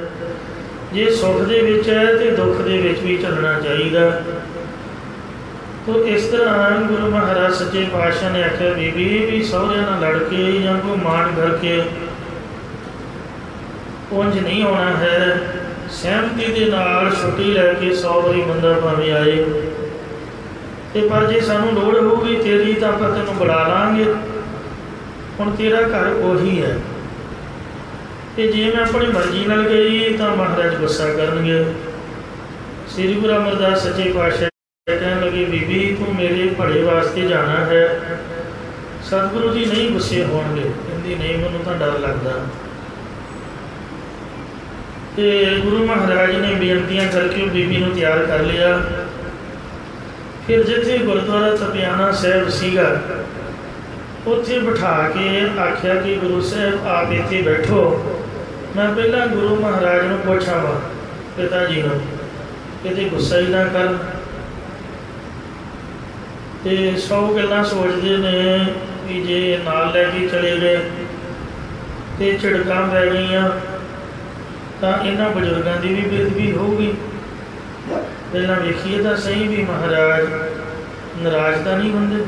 ਜੇ ਸੁੱਖ ਦੇ ਵਿੱਚ ਹੈ ਤੇ ਦੁੱਖ ਦੇ ਵਿੱਚ ਵੀ ਚੱਲਣਾ ਚਾਹੀਦਾ। ਤੋ ਇਸ ਤਰ੍ਹਾਂ ਗੁਰੂ ਮਹਾਰਾਜ ਸੱਚੇ ਪਾਤਸ਼ਾਹ ਨੇ ਆਖਿਆ ਬੀਬੀ ਵੀ ਸਹੁਰਿਆਂ ਨਾਲ ਲੜ ਕੇ ਜਾਂ ਕੋਈ ਮਾਣ ਕਰਕੇ ਉਂਝ ਨਹੀਂ ਆਉਣਾ ਹੈ। ਸਹਿਮਤੀ ਦੇ ਨਾਲ ਛੁੱਟੀ ਲੈ ਕੇ 100 ਵਾਰੀ ਬੰਦਾ ਭਾਵੇਂ ਆਏ, ਤੇ ਪਰ ਜੇ ਸਾਨੂੰ ਲੋੜ ਹੋਊਗੀ ਤੇਰੀ ਤਾਂ ਆਪਾਂ ਤੈਨੂੰ ਬੁਲਾ ਲਾਂਗੇ। ਹੁਣ ਤੇਰਾ ਘਰ ਉਹੀ ਹੈ, ਤੇ ਜੇ ਮੈਂ ਆਪਣੀ ਮਰਜ਼ੀ ਨਾਲ ਗਈ ਤਾਂ ਮਹਾਰਾਜ ਗੁੱਸਾ ਕਰਨਗੇ। ਸ੍ਰੀ ਗੁਰੂ ਅਮਰਦਾਸ ਸੱਚੇ ਪਾਤਸ਼ਾਹ ਕਹਿਣ ਲੱਗੇ ਬੀਬੀ ਤੂੰ ਮੇਰੇ ਭਲੇ ਵਾਸਤੇ ਜਾਣਾ ਹੈ, ਸਤਿਗੁਰੂ ਜੀ ਨਹੀਂ ਗੁੱਸੇ ਹੋਣਗੇ। ਕਹਿੰਦੀ ਨਹੀਂ, ਮੈਨੂੰ ਤਾਂ ਡਰ ਲੱਗਦਾ। ਤੇ ਗੁਰੂ ਮਹਾਰਾਜ ਨੇ ਬੇਨਤੀਆਂ ਕਰਕੇ ਬੀਬੀ ਨੂੰ ਤਿਆਰ ਕਰ ਲਿਆ। ਫਿਰ ਜਿੱਥੇ ਗੁਰਦੁਆਰਾ ਤਪਿਆਣਾ ਸਾਹਿਬ ਸੀਗਾ ਉੱਥੇ ਬਿਠਾ ਕੇ ਆਖਿਆ ਕਿ ਗੁਰੂ ਸਾਹਿਬ ਆਪ ਇੱਥੇ ਬੈਠੋ, ਮੈਂ ਪਹਿਲਾਂ ਗੁਰੂ ਮਹਾਰਾਜ ਨੂੰ ਪੁੱਛਾਂ ਵਾ ਪਿਤਾ ਜੀ ਨੂੰ ਕਿਤੇ ਗੁੱਸਾ ਹੀ ਨਾ ਕਰਨ। ਤੇ 100 ਗੱਲਾਂ ਸੋਚਦੇ ਨੇ ਵੀ ਜੇ ਨਾਲ ਲੈ ਕੇ ਚਲੇ ਗਏ ਤੇ ਝਿੜਕਾਂ ਪੈ ਗਈਆਂ ਤਾਂ ਇਹਨਾਂ ਬਜ਼ੁਰਗਾਂ ਦੀ ਵੀ ਬੇਅਦਬੀ ਹੋਊਗੀ। ਪਹਿਲਾਂ ਵੇਖੀਏ ਤਾਂ ਸਹੀ ਵੀ ਮਹਾਰਾਜ ਨਾਰਾਜ਼ ਤਾਂ ਨਹੀਂ ਹੁੰਦੇ।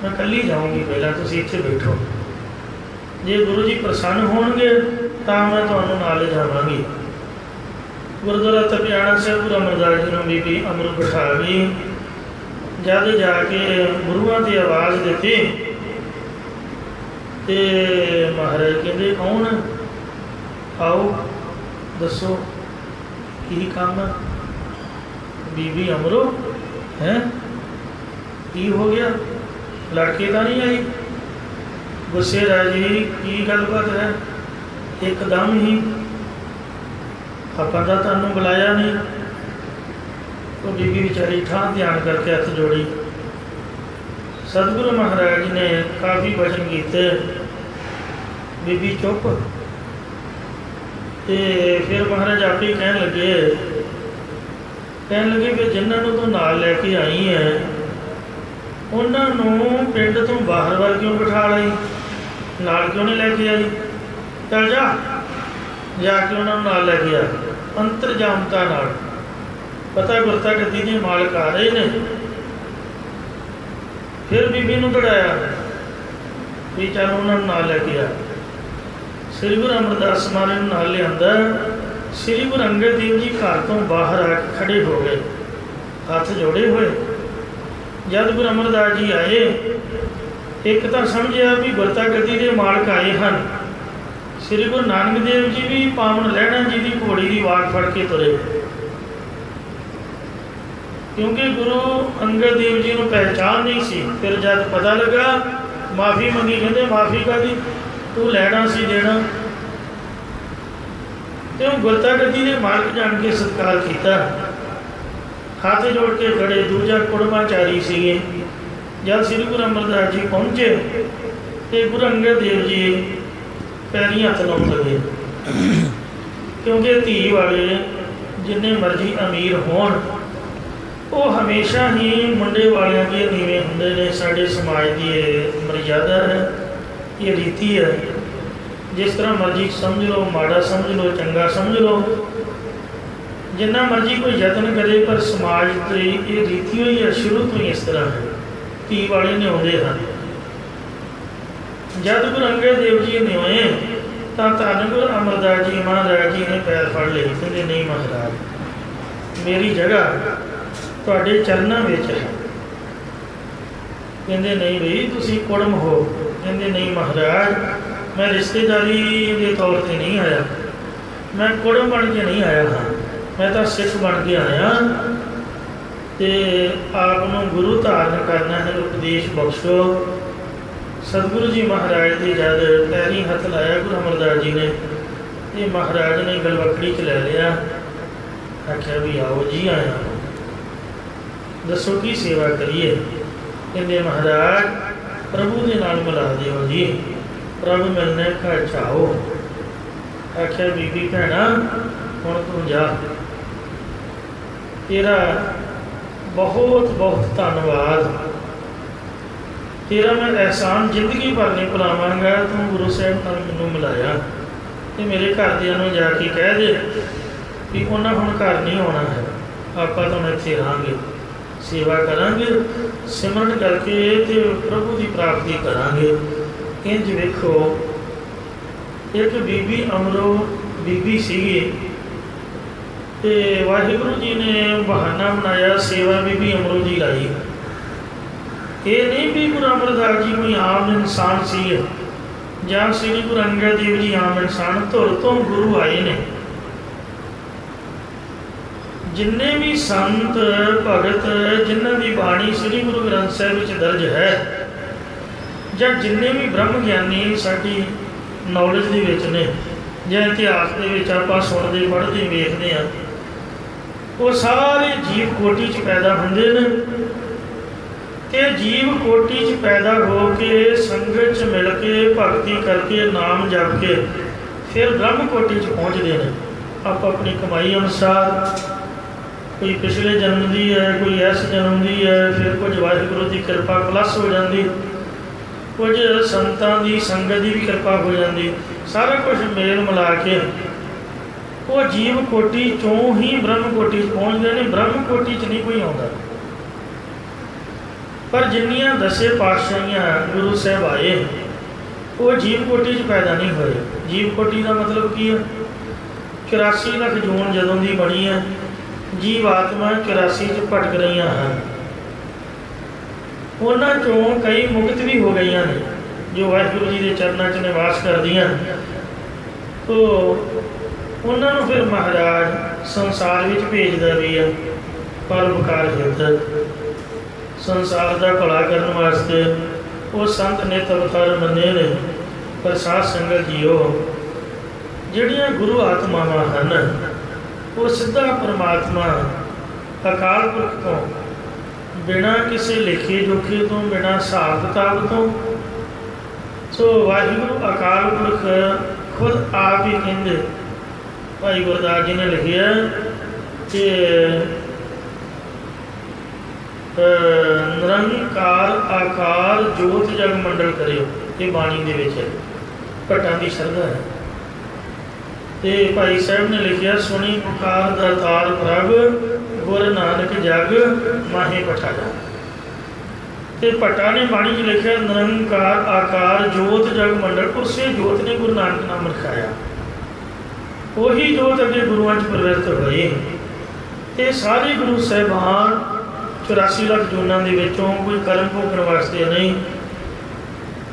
ਮੈਂ ਇਕੱਲੀ ਜਾਊਂਗੀ, ਪਹਿਲਾਂ ਤੁਸੀਂ ਇੱਥੇ ਬੈਠੋ। ਜੇ ਗੁਰੂ ਜੀ ਪ੍ਰਸੰਨ ਹੋਣਗੇ ਤਾਂ ਮੈਂ ਤੁਹਾਨੂੰ ਨਾਲ ਲਿਜਾਵਾਂਗੀ। ਗੁਰਦੁਆਰਾ ਤਪਿਆਣਾ ਸਾਹਿਬ ਗੁਰੂ ਅਮਰਦਾਸ ਜੀ ਨੂੰ ਬੀਬੀ ਅਮਰੂ ਬਿਠਾ ਗਈ। ਜਦ ਜਾ ਕੇ ਗੁਰੂਆਂ ਦੀ ਆਵਾਜ਼ ਦਿੱਤੀ ਤੇ ਮਹਾਰਾਜ ਕਹਿੰਦੇ ਕੌਣ, ਆਓ ਦੱਸੋ ਕੀ ਕੰਮ ਹੈ। ਬੀਬੀ ਅਮਰੋ ਹੈ ਕੀ ਹੋ ਗਿਆ, ਲੜਕੇ ਤਾਂ ਨਹੀਂ ਆਈ? ਗੁੱਸੇ ਰਾਜੀ ਕੀ ਗੱਲਬਾਤ ਹੈ? ਇੱਕਦਮ ਹੀ ਆਪਾਂ ਤਾਂ ਤੁਹਾਨੂੰ ਬੁਲਾਇਆ ਨਹੀਂ। ਉਹ ਬੀਬੀ ਵਿਚਾਰੀ ਠਾਂ ਧਿਆਨ ਕਰਕੇ ਹੱਥ ਜੋੜੀ। ਸਤਿਗੁਰੂ ਮਹਾਰਾਜ ਨੇ ਕਾਫੀ ਵਚਨ ਕੀਤੇ, ਬੀਬੀ ਚੁੱਪ। तो फिर महाराज आप ही कहन लगे कि जिन्होंने तू नाल लैके आई है उन्होंने पिंड तो बाहर वाल क्यों बिठा लाई, नाल क्यों नहीं लैके आई? चल जाके उन्होंने नाल लैके आ। अंतरजामता नाल पता गुरता गद्दी के मालिक आ रहे ने। फिर बीबी नूं दड़ाया भी चल उन्होंने नाल लैके आ। श्री गुरु अमरदास महाराज नूं नाल लिआंदा। श्री गुरु अंगद देव जी घर तो बाहर आके खड़े हो गए, हाथ जोड़े हुए। जब गुरु अमरदास जी आए, एक तो समझिया भी गुरता गद्दी के मालिक आए हैं। श्री गुरु नानक देव जी भी पावन लहणा जी की घोड़ी की वाट फड़ के तुरे, क्योंकि गुरु अंगद देव जी को पहचान नहीं सी। फिर जब पता लगा माफ़ी मंगी, कहते माफ़ी का दी तू लैना सी देना। तो गुरता गद्दी ने मालिक जान के सत्कार किया, हाथ जोड़ के खड़े। दूजा कुड़माचारी सीगे। जब श्री गुरु अमरदास जी पहुँचे तो गुरु अंगद देव जी पैरी हथ लाउण लगे, क्योंकि धी वाले जिन्ने मर्जी अमीर होण वो हमेशा ही मुंडे वालियां के नीवे हुंदे ने। साडे समाज की ये मर्यादा है, ये रीति है। जिस तरह मर्जी समझ लो, माड़ा समझ लो, चंगा समझ लो, जिन्ना मर्जी कोई यत्न करे, पर समाज तो ये रीति हुई है, शुरू तो ही इस तरह है। धी वाले न्योंदे हैं। जब गुरु अंगद देव जी न्योए तो धन गुरु अमरदास जी महाराज जी ने पैर फड़ लिए। कहते नहीं महाराज, मेरी जगह तुहाडे चरणों में है। कहते नहीं बई तुसी कुड़म हो। कहते नहीं महाराज, मैं रिश्तेदारी के तौर पर नहीं आया, मैं कुड़म बन के नहीं आया हाँ, मैं तो सिख बन के आया। तो आपनों गुरु धारण करना है, उपदेश बख्शो। सतगुरु जी महाराज के जब पैरी हथ लाया गुरु अमरदास जी ने, तो महाराज ने गलवकड़ी च लै लिया। आख्या भी आओ जी, आया दसो की सेवा करिए। कहते महाराज प्रभु के नाल मिला दिओ जी, प्रभु मिलने घर चाहो। आख्या बीबी भैना हुण तू जा, तेरा बहुत बहुत धन्यवाद, तेरा मैं एहसान जिंदगी भर नहीं भुलावांगा। तू गुरु साहब नाल मैनूं मिलाया। तो मेरे घरदियां नूं जाके कह दे कि उन्हां हुण घर नहीं आउणा है, आपां तां इत्थे रहांगे, सेवा करांगे, सिमरन करके ते प्रभु की प्राप्ति करांगे। इंज वेखो, एक बीबी अमरो बीबी सीगी ते वाहिगुरु जी ने बहाना बनाया सेवा बीबी अमरो जी लाई। ये नहीं भी गुरु अमरदास जी कोई आम इंसान सी, ਜਾਂ श्री गुरु अंगद देव जी आम इंसान, धुर तो गुरु आए ने। जिन्ने भी संत भगत जिन्हों की बाणी श्री गुरु ग्रंथ साहिब में दर्ज है, ਜਾਂ जिन्ने भी ब्रह्म ज्ञानी साडी नॉलेज दे विच ने, ਜਾਂ इतिहास दे विच आपां सुणदे पढ़दे वेखदे आ, वो सारे जीव कोटि च पैदा हुंदे ने। ते जीव कोटि च पैदा हो के संगत च मिल के भगती करके नाम जप के फिर ब्रह्म कोटि च पहुँचते हैं। आप अपनी कमाई अनुसार, कोई पिछले जन्म की है, कोई इस जन्म की है, फिर कुछ वाहिगुरु की कृपा प्लस हो जाती, कुछ संतां की संगत की भी कृपा हो जाती, सारा कुछ मेल मिला के वो जीव कोटि चों ही ब्रह्म कोटि पहुँचते हैं। ब्रह्म कोटि च नहीं कोई आता, पर जिन्नियां दसे पातशाहियां गुरु साहब आए वो जीव कोटि च पैदा नहीं होए। जीव कोटि का मतलब की है, 84 लाख जून जदों की बनी है, जीव आत्मा 84 च भटक रही हैं। उन्हां चों कई मुक्त भी हो गई ने जो वाहिगुरु जी के चरणों च निवास करदियां। तो उन्होंने फिर महाराज संसार में भेजदा भी है, परोपकार हित संसार का भला करने वास्ते। वो संत नित अवतार मने ने, पर साध संगत जीओ जिहड़ियां गुरु आत्मावां हन वो सीधा परमात्मा अकाल पुरख तो बिना किसी लिखे जोखे तो, बिना हिसाब किताब तो। सो वाहिगुरु अकाल पुरख खुद आप ही कहते भाई गुरदास जी ने लिखिया कि निरंकार आकार जोत जग मंडल करियो, ये बाणी दे विच है, भट्टां दी शरधा है। ते भाई साहब ने लिखिया सुनी पुकार दातार प्रभ गुर नानक जग माहे पठाया। ते भट्टा ने बाणी च लिखिया निरंकार आकार जोत जग मंडल, उसे जोत ने गुरु नानक नाम रखाया। वही जोत अगे गुरुआं च प्रवृत्त होए। ते सारे गुरु साहिबान 84 लाख जूनां दे विचों कोई कर्म भोगण वास्ते नहीं,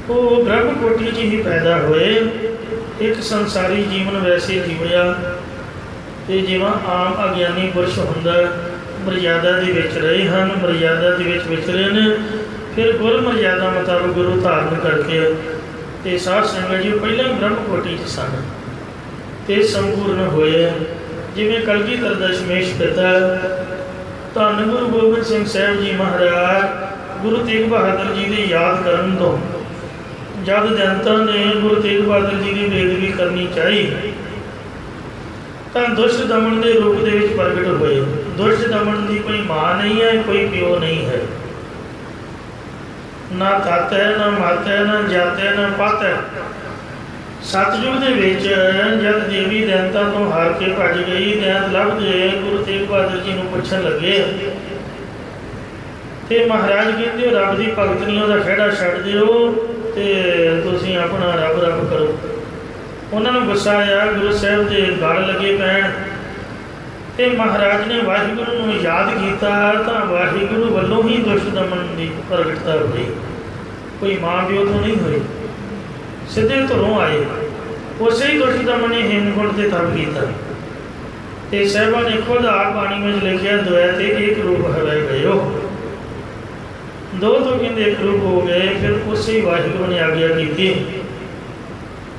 वो ब्रह्म कोटि च ही पैदा होए। एक संसारी जीवन वैसे जीविया ते जिवें आम अज्ञानी पुरुष हुंदा मर्यादा दे विच रहे हैं, मर्यादा दे विच विचरे ने, फिर गुर मर्यादा मुताबिक गुरु धारण करके ते साध संगत जी पहले ही ब्रह्म कोटि च सन ते संपूर्ण होए। जिवें कलगीधर दशमेश पिता धन गुरु गोबिंद सिंह साहब जी महाराज गुरु तेग बहादुर जी की याद करन तो जब जनता ने गुरु तेग बहादुर जी की बेदबी करनी चाहिए तो दुष्ट दमन के रूप के प्रगट हुए। दुष्ट दमन की कोई माँ नहीं है, कोई प्यो नहीं है, ना तत है, ना मत है, ना जात है, ना पत है। सतयुग के विच जब देवी दैंता तो हार के भज गई, दैंत लभदे गुरु तेग बहादुर जी को पुछन लगे तो महाराज कहते रब की भगत नहीं, वह खेड़ा छड्ड दिओ ते तुसीं अपना रब रब करो। उन्होंने गुस्सा आया, गुरु साहब के गल लगे पैण ते महाराज ने वाहिगुरु नूं याद किया तो वाहिगुरु वालों ही दुष्ट दमन की प्रगटता हुई, कोई माँ प्यो तो नहीं हुई, सीधे घरों आए। उसे ही दुष्ट दमन ने हेमकुंड से तप किया ते साहिबा ने खुद आप बाणी में लिखिया द्वैते एक रूप हवै गयो, दो तो कहते एक रूप हो गए। फिर उसे ही वाहिगुरु ने आज्ञा की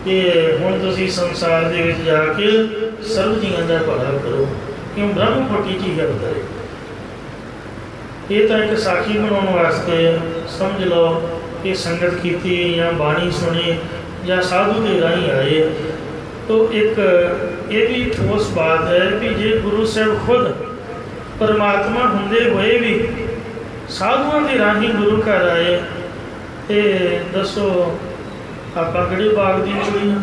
कि हुण तुसीं संसार दे विच जाके सर्व जीवां दा भला करो, क्यों ब्रह्म कोटि च ही अवतरे। ये तो एक साखी बनाने वास्ते समझ लो कि संगत की या बाणी सुनी या साधु के राही आए तो एक ये भी ठोस बात है कि जे गुरु साहब खुद परमात्मा होंदे हुए भी साधुओं के राही गुरु घर आए तो दसो आप किहड़े बाग दी कुड़ियां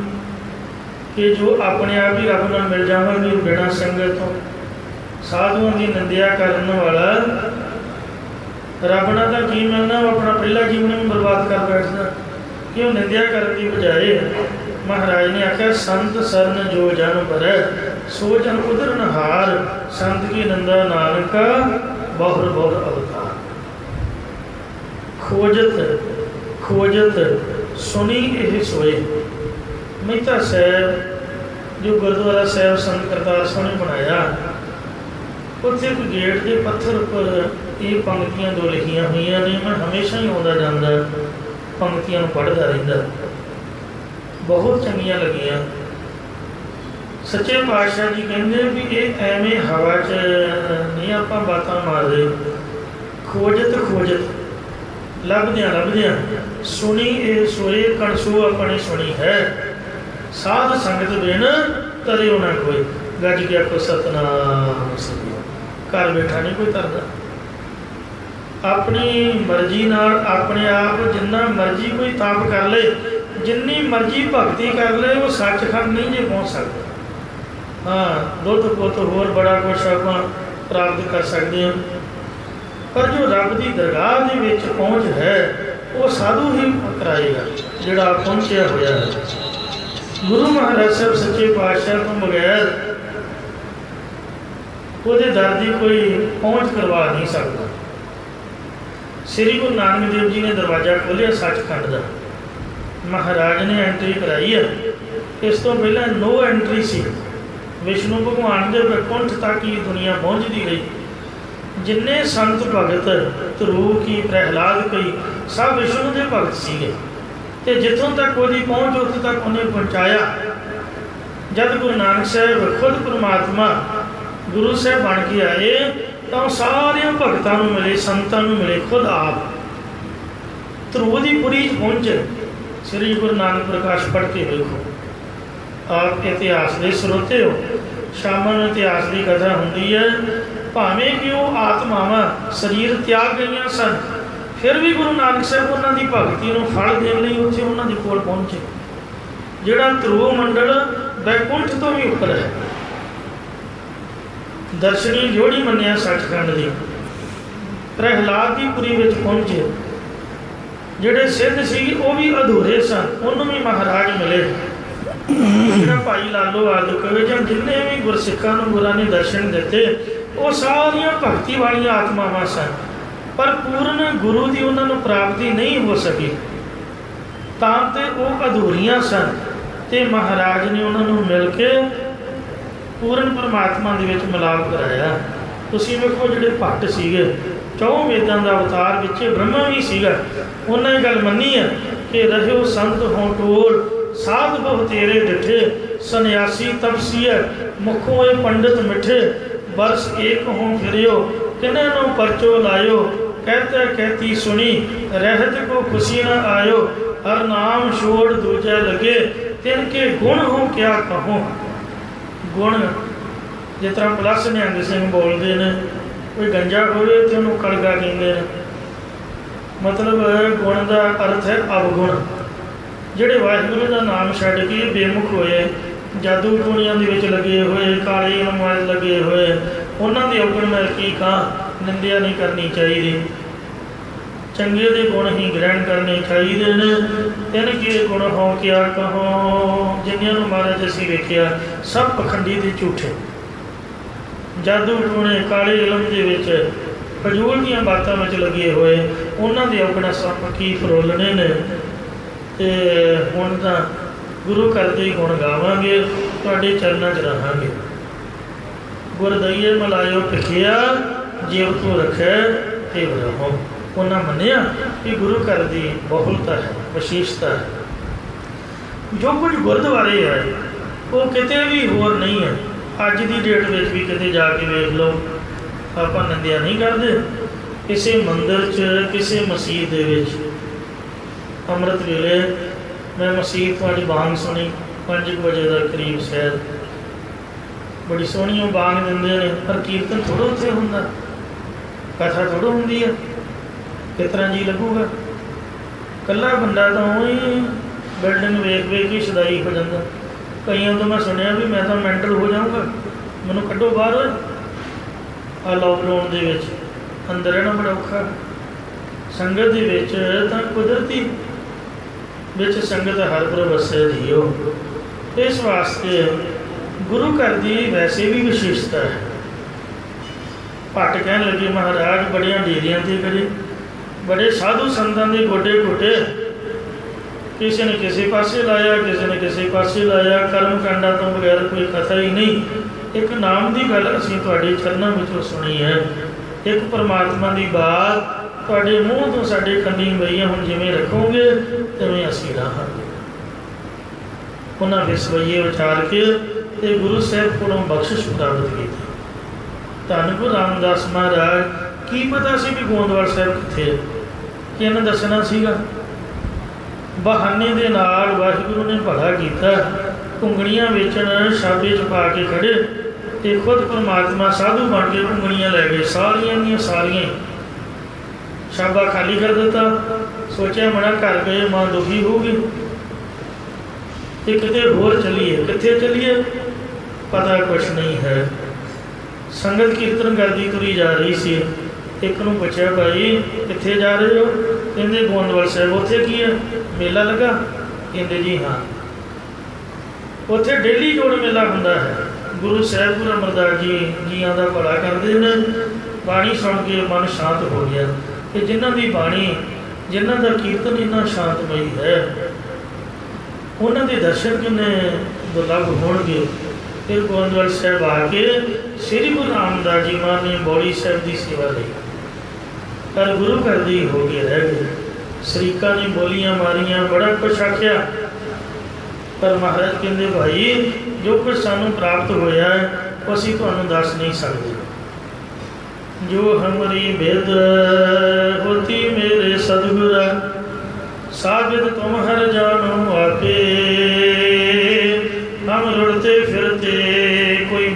कि जो अपने आप ही रब नाल मिल जावांगे बिना संगत तो। साधुओं की निंदिया करने वाला रब नाल तां की मिलना, वो अपना पहला जीवन भी बर्बाद कर बैठदा। क्यों निंदिया करने की बजाय महाराज ने आख्या संत सरन जो जन भरै सो जन उधरन हार, संत की निंदा नानक बहुर बहुर अवतार। खोजत खोजत सुनी यह सोए। मेहता साहब जो गुरुद्वारा साहब संत करतार सोह ने बनाया, उत्थे एक गेट के पत्थर पर ये पंक्तियां दो लिखियां हुई ने। मैं हमेशा ही आता जाता पंक्तियां पढ़ता रहिंदा, बहुत चंगियां लगियां। सच्चे पातशाह जी कहते भी ये एवें हवा च नहीं आपां बातां मारदे। खोजत खोजत लभदियां लभदियां सुनी ए सोए कणसो अपने सुनी है, साध संगत बिन तरियो ना कोई। गज के आखो सतनाम सतनाम। घर बैठा नहीं कोई तरदा, अपनी मर्जी नाल अपने आप जिन्ना मर्जी कोई तप कर ले, जिन्नी मर्जी भगती कर ले, वो सचखंड नहीं जे पहुँच सकता। हाँ दुध पुत होर बड़ा कुछ आप प्राप्त कर सकते हैं, पर जो रब की दरगाह के विच पहुँच है वो साधु ही कराएगा जिहड़ा पहुँचा होया है। गुरु महाराज साहब सच्चे पातशाह तो बगैर उसदे दर की कोई पहुँच करवा नहीं सकता। श्री गुरु नानक देव जी ने दरवाज़ा खोलिया सचखंड का, महाराज ने एंट्री कराई है। इस तो पहले नो एंट्री सी, विष्णु भगवान के वैकुंठ तक ही दुनिया पहुँचती गई। जिन्ने संत भगत ध्रुव की प्रहलाद कई सब विष्णु के भगत सीगे ते जितों तक वही पहुँच उत्थों तक उन्हें पहुँचाया। जब गुरु नानक साहब खुद परमात्मा गुरु साहब बन के आए तो सारे भगतों को मिले, संतां को मिले, खुद आप ध्रुव की पुरी पहुँचे। श्री गुरु नानक प्रकाश पढ़ के देखो, आप इतिहास के स्रोते हो। ਸ਼ਾਮਾਂ ਨੂੰ ਇਤਿਹਾਸ ਦੀ ਕਥਾ ਹੁੰਦੀ ਹੈ। ਭਾਵੇਂ ਕਿ ਉਹ ਆਤਮਾਵਾਂ ਸਰੀਰ ਤਿਆਗ ਗਈਆਂ ਸਨ, ਫਿਰ ਵੀ ਗੁਰੂ ਨਾਨਕ ਸਾਹਿਬ ਉਹਨਾਂ ਦੀ ਭਗਤੀ ਨੂੰ ਫਲ ਦੇਣ ਲਈ ਉੱਥੇ ਉਹਨਾਂ ਦੇ ਕੋਲ ਪਹੁੰਚੇ। ਜਿਹੜਾ ਧਰੁਵ ਮੰਡਲ ਬੈਕੁੰਠ ਤੋਂ ਵੀ ਉੱਪਰ ਹੈ, ਦਰਸ਼ਨੀ ਜੋੜੀ ਮੰਨਿਆ ਸੱਚਖੰਡ ਦੀ, ਪ੍ਰਹਿਲਾਦ ਦੀ ਪੁਰੀ ਵਿੱਚ ਪਹੁੰਚੇ। ਜਿਹੜੇ ਸਿੱਧ ਸੀ ਉਹ ਵੀ ਅਧੂਰੇ ਸਨ, ਉਹਨੂੰ ਵੀ ਮਹਾਰਾਜ ਮਿਲੇ। ਜਿਹੜਾ ਭਾਈ ਲਾਲੋ ਆਦਿਕ ਜਾਂ ਜਿੰਨੇ ਵੀ ਗੁਰਸਿੱਖਾਂ ਨੂੰ ਗੁਰਾਂ ਨੇ ਦਰਸ਼ਨ ਦਿੱਤੇ, ਉਹ ਸਾਰੀਆਂ ਭਗਤੀ ਵਾਲੀਆਂ ਆਤਮਾਵਾਂ ਸਨ, ਪਰ ਪੂਰਨ ਗੁਰੂ ਦੀ ਉਹਨਾਂ ਨੂੰ ਪ੍ਰਾਪਤੀ ਨਹੀਂ ਹੋ ਸਕੀ, ਤਾਂ ਤੇ ਉਹ ਅਧੂਰੀਆਂ ਸਨ। ਤੇ ਮਹਾਰਾਜ ਨੇ ਉਹਨਾਂ ਨੂੰ ਮਿਲ ਕੇ ਪੂਰਨ ਪਰਮਾਤਮਾ ਦੇ ਵਿੱਚ ਮਿਲਾਪ ਕਰਾਇਆ। ਤੁਸੀਂ ਵੇਖੋ ਜਿਹੜੇ ਭੱਟ ਸੀਗੇ, 4 ਵੇਦਾਂ ਦਾ ਅਵਤਾਰ ਵਿੱਚ ਬ੍ਰਹਮਾ ਵੀ ਸੀਗਾ, ਉਹਨਾਂ ਇਹ ਗੱਲ ਮੰਨੀ ਹੈ ਕਿ ਰਹਿਓ ਸੰਤ ਹੋਂ ਟੋਲ, ਸਾਧ ਬਹੁ ਤੇਰੇ ਡਿਠੇ, ਸੰਨਿਆਸੀ ਤਪਸੀਐ ਮੁਖੋਂ ਇਹ ਪੰਡਿਤ ਮਿੱਠੇ, ਬਰਸ ਏਕ ਹੋਂ ਫਿਰਿਓ ਕਿਨੇ ਨੂੰ ਪਰਚੋ ਲਾਇਓ, ਕਹਿਤੇ ਕਹਿਤੀ ਸੁਣੀ ਰਹਿਤ ਕੋ ਖੁਸ਼ੀ ਨਾ ਆਇਓ, ਹਰ ਨਾਮ ਛੋੜ ਦੂਜੇ ਲੱਗੇ, ਤਿਨ ਕੇ ਗੁਣ ਹੋ ਕਿਆ ਕਹੋ। ਗੁਣ ਜਿਸ ਤਰ੍ਹਾਂ ਪਲੱਸ ਨਿਹੰਗ ਸਿੰਘ ਬੋਲਦੇ ਨੇ, ਕੋਈ ਗੰਜਾ ਹੋਵੇ ਤੇ ਉਹਨੂੰ ਕਲਗਾ ਕਹਿੰਦੇ ਨੇ। ਮਤਲਬ ਗੁਣ ਦਾ ਅਰਥ ਹੈ ਅਵਗੁਣ। ਜਿਹੜੇ ਵਾਹਿਗੁਰੂ ਦਾ ਨਾਮ ਛੱਡ ਕੇ ਬੇਮੁਖ ਹੋਏ, ਜਾਦੂ ਟੂਣੀਆਂ ਦੇ ਵਿੱਚ ਲੱਗੇ ਹੋਏ, ਕਾਲੇ ਮੋਬਾਈਲ ਲੱਗੇ ਹੋਏ, ਉਹਨਾਂ ਦੇ ਅਵਗੁਣ ਮੈਂ ਕੀ ਕਹਾਂ, ਨਿੰਦਿਆ ਨਹੀਂ ਕਰਨੀ ਚਾਹੀਦੀ। ਚੰਗੇ ਦੇ ਗੁਣ ਹੀ ਗ੍ਰਹਿਣ ਕਰਨੇ ਚਾਹੀਦੇ ਨੇ। ਤਿੰਨ ਕੀ ਗੁਣ ਹੋ ਕਿਆ ਕਹੋ। ਜਿਨ੍ਹਾਂ ਨੂੰ ਮਹਾਰਾਜ ਅਸੀਂ ਵੇਖਿਆ ਸਭ ਪਖੰਡੀ ਦੇ ਝੂਠੇ, ਜਾਦੂ ਟੂਣੇ, ਕਾਲੇ ਇਲਮ ਦੇ ਵਿੱਚ, ਫਜ਼ੂਲ ਦੀਆਂ ਬਾਤਾਂ ਵਿੱਚ ਲੱਗੇ ਹੋਏ, ਉਹਨਾਂ ਦੇ ਅਵਗੁਣ ਸਭ ਕੀ ਫਰੋਲਣੇ ਨੇ। ਤੇ ਹੁਣ ਤਾਂ ਗੁਰੂ ਘਰ ਦੇ ਹੀ ਗੁਣ ਗਾਵਾਂਗੇ, ਤੁਹਾਡੇ ਚਰਨਾਂ 'ਚ ਰਹਾਂਗੇ। ਗੁਰਦਈਏ ਮਲਾਇਓ ਭਿਖਿਆ, ਜੀਵ ਤੋਂ ਰੱਖੈ ਤੇ ਰਹੋ। ਉਹਨਾਂ ਮੰਨਿਆ ਕਿ ਗੁਰੂ ਘਰ ਦੀ ਬਹੁਲਤਾ ਹੈ, ਵਿਸ਼ੇਸ਼ਤਾ ਹੈ। ਜੋ ਕੁਝ ਗੁਰਦੁਆਰੇ ਹੈ ਉਹ ਕਿਤੇ ਵੀ ਹੋਰ ਨਹੀਂ ਹੈ। ਅੱਜ ਦੀ ਡੇਟ ਵਿੱਚ ਵੀ ਕਿਤੇ ਜਾ ਕੇ ਵੇਖ ਲਓ, ਆਪਾਂ ਨਿੰਦਿਆ ਨਹੀਂ ਕਰਦੇ। ਕਿਸੇ ਮੰਦਿਰ 'ਚ, ਕਿਸੇ ਮਸੀਤ ਦੇ ਵਿੱਚ ਅੰਮ੍ਰਿਤ ਵੇਲੇ ਮੈਂ ਮਸੀਤ ਤੁਹਾਡੀ ਬਾਂਗ ਸੁਣੀ 5 ਵਜੇ ਦਾ ਕਰੀਬ, ਸ਼ਾਇਦ ਬੜੀ ਸੋਹਣੀ ਉਹ ਬਾਂਗ ਦਿੰਦੇ ਨੇ, ਪਰ ਕੀਰਤਨ ਥੋੜ੍ਹਾ ਉੱਥੇ ਹੁੰਦਾ, ਕਥਾ ਥੋੜ੍ਹਾ ਹੁੰਦੀ ਹੈ। ਕਿਸ ਤਰ੍ਹਾਂ ਜੀ ਲੱਗੂਗਾ? ਇਕੱਲਾ ਬੰਦਾ ਤਾਂ ਉਹੀ ਬਿਲਡਿੰਗ ਵੇਖ ਵੇਖ ਕੇ ਸ਼ਦਾਈ ਹੋ ਜਾਂਦਾ। ਕਈਆਂ ਤੋਂ ਮੈਂ ਸੁਣਿਆ ਵੀ ਮੈਂ ਤਾਂ ਮੈਂਟਲ ਹੋ ਜਾਊਂਗਾ, ਮੈਨੂੰ ਕੱਢੋ ਬਾਹਰ। ਆ ਲੋਕਡਾਊਨ ਦੇ ਵਿੱਚ ਅੰਦਰ ਰਹਿਣਾ ਬੜਾ ਔਖਾ। ਸੰਗਤ ਦੇ ਵਿੱਚ ਤਾਂ ਕੁਦਰਤੀ ਵਿੱਚ ਸੰਗਤ ਹਰ ਪ੍ਰਭ ਵਸੈ ਜੀਓ। ਇਸ ਵਾਸਤੇ ਗੁਰੂ ਘਰ ਦੀ ਵੈਸੇ ਵੀ ਵਿਸ਼ੇਸ਼ਤਾ ਹੈ। ਭੱਟ ਕਹਿਣ ਲੱਗੇ ਮਹਾਰਾਜ ਬੜੀਆਂ ਡੇਰਿਆਂ 'ਤੇ ਕਰੇ, ਬੜੇ ਸਾਧੂ ਸੰਤਾਂ ਦੇ ਗੋਡੇ ਘੁੱਟੇ, ਕਿਸੇ ਨੇ ਕਿਸੇ ਪਾਸੇ ਲਾਇਆ, ਕਿਸੇ ਨੇ ਕਿਸੇ ਪਾਸੇ ਲਾਇਆ। ਕਰਮ ਕਾਂਡਾਂ ਤੋਂ ਬਗੈਰ ਕੋਈ ਕਥਾ ਹੀ ਨਹੀਂ। ਇੱਕ ਨਾਮ ਦੀ ਗੱਲ ਅਸੀਂ ਤੁਹਾਡੇ ਚਰਨਾਂ ਵਿੱਚੋਂ ਸੁਣੀ ਹੈ, ਇੱਕ ਪਰਮਾਤਮਾ ਦੀ ਬਾਤ ਤੁਹਾਡੇ ਮੂੰਹ ਤੋਂ ਸਾਡੇ ਕੰਨੀ ਪਈਆਂ। ਹੁਣ ਜਿਵੇਂ ਰੱਖੋਗੇ ਤਿਵੇਂ ਅਸੀਂ ਰਹਾਂਗੇ। ਉਹਨਾਂ ਵਿਸਵਈਏ ਵਿਚਾਰ ਕੇ ਤੇ ਗੁਰੂ ਸਾਹਿਬ ਕੋਲੋਂ ਬਖਸ਼ਿਸ਼ ਪ੍ਰਾਪਤ ਕੀਤੀ। ਧੰਨ ਗੁਰੂ ਰਾਮਦਾਸ ਮਹਾਰਾਜ, ਕੀ ਪਤਾ ਸੀ ਵੀ ਗੋਂਦਵਾਲ ਸਾਹਿਬ ਕਿੱਥੇ, ਕਿ ਇਹਨਾਂ ਦੱਸਣਾ ਸੀਗਾ। ਬਹਾਨੇ ਦੇ ਨਾਲ ਵਾਹਿਗੁਰੂ ਨੇ ਭਲਾ ਕੀਤਾ। ਘੁੰਗਣੀਆਂ ਵੇਚਣ ਛਾਬੇ 'ਚ ਪਾ ਕੇ ਖੜੇ ਤੇ ਖੁਦ ਪਰਮਾਤਮਾ ਸਾਧੂ ਬਣ ਕੇ ਘੁੰਗਣੀਆਂ ਲੈ ਗਏ, ਸਾਰੀਆਂ ਦੀਆਂ ਸਾਰੀਆਂ। ਛਾਬਾ ਖਾਲੀ ਕਰ ਦਿੱਤਾ। ਸੋਚਿਆ ਮਨਾ ਘਰ ਗਏ, ਮਾਂ ਦੁਖੀ ਹੋਊਗੀ ਤੇ ਕਿਤੇ ਹੋਰ ਚੱਲੀਏ। ਕਿੱਥੇ ਚੱਲੀਏ ਪਤਾ ਕੁਛ ਨਹੀਂ ਹੈ। ਸੰਗਤ ਕੀਰਤਨ ਕਰਦੀ ਤੁਰੀ ਜਾ ਰਹੀ ਸੀ। ਇੱਕ ਨੂੰ ਪੁੱਛਿਆ, ਭਾਈ ਕਿੱਥੇ ਜਾ ਰਹੇ ਹੋ? ਕਹਿੰਦੇ ਗੋਂਦਵਾਲ ਸਾਹਿਬ। ਉੱਥੇ ਕੀ ਹੈ, ਮੇਲਾ ਲੱਗਾ? ਕਹਿੰਦੇ ਜੀ ਹਾਂ। ਉੱਥੇ ਡੇਲੀ ਜੋੜ ਮੇਲਾ ਹੁੰਦਾ ਹੈ। ਗੁਰੂ ਸਾਹਿਬ ਗੁਰੂ ਅਮਰਦਾਸ ਜੀ ਜੀਆਂ ਦਾ ਭਲਾ ਕਰਦੇ ਨੇ। ਬਾਣੀ ਸੁਣ ਕੇ ਮਨ ਸ਼ਾਂਤ ਹੋ ਗਿਆ ਕਿ ਜਿਨ੍ਹਾਂ ਦੀ ਬਾਣੀ, ਜਿਨ੍ਹਾਂ ਦਾ ਕੀਰਤਨ ਇੰਨਾ ਸ਼ਾਂਤਮਈ ਹੈ, ਉਹਨਾਂ ਦੇ ਦਰਸ਼ਨ ਕਿੰਨੇ ਦੁਰਲਭ ਹੋਣਗੇ। ਫਿਰ ਗੋਂਦਵਾਲ ਸਾਹਿਬ ਆ ਕੇ ਸ੍ਰੀ ਗੁਰੂ ਰਾਮਦਾਸ ਜੀ ਮਹਾਰਾਜ ਨੇ ਬੌੜੀ ਸਾਹਿਬ ਦੀ ਸੇਵਾ ਲਈ, ਪਰ ਗੁਰੂ ਘਰ ਦੀ ਹੋ ਕੇ ਰਹਿ ਗਏ। ਸ਼ਰੀਕਾਂ ਨੇ ਬੋਲੀਆਂ ਮਾਰੀਆਂ, ਬੜਾ ਕੁਛ ਆਖਿਆ, ਪਰ ਮਹਾਰਾਜ ਕਹਿੰਦੇ ਭਾਈ ਜੋ ਕੁਛ ਸਾਨੂੰ ਪ੍ਰਾਪਤ ਹੋਇਆ ਹੈ ਉਹ ਅਸੀਂ ਤੁਹਾਨੂੰ ਦੱਸ ਨਹੀਂ ਸਕਦੇ। ਜੋ ਹਮਾਰੀ ਬੇਦ ਹੋਤੀ ਮੇਰੇ ਸਤਿਗੁਰਾ, ਸਾਬਿਤ ਤੁਮ ਹਰ ਜਾਨੋ ਆਪੇ। ਹਮ ਰੁੜਤੇ ਫਿਰਤੇ ਕੋਈ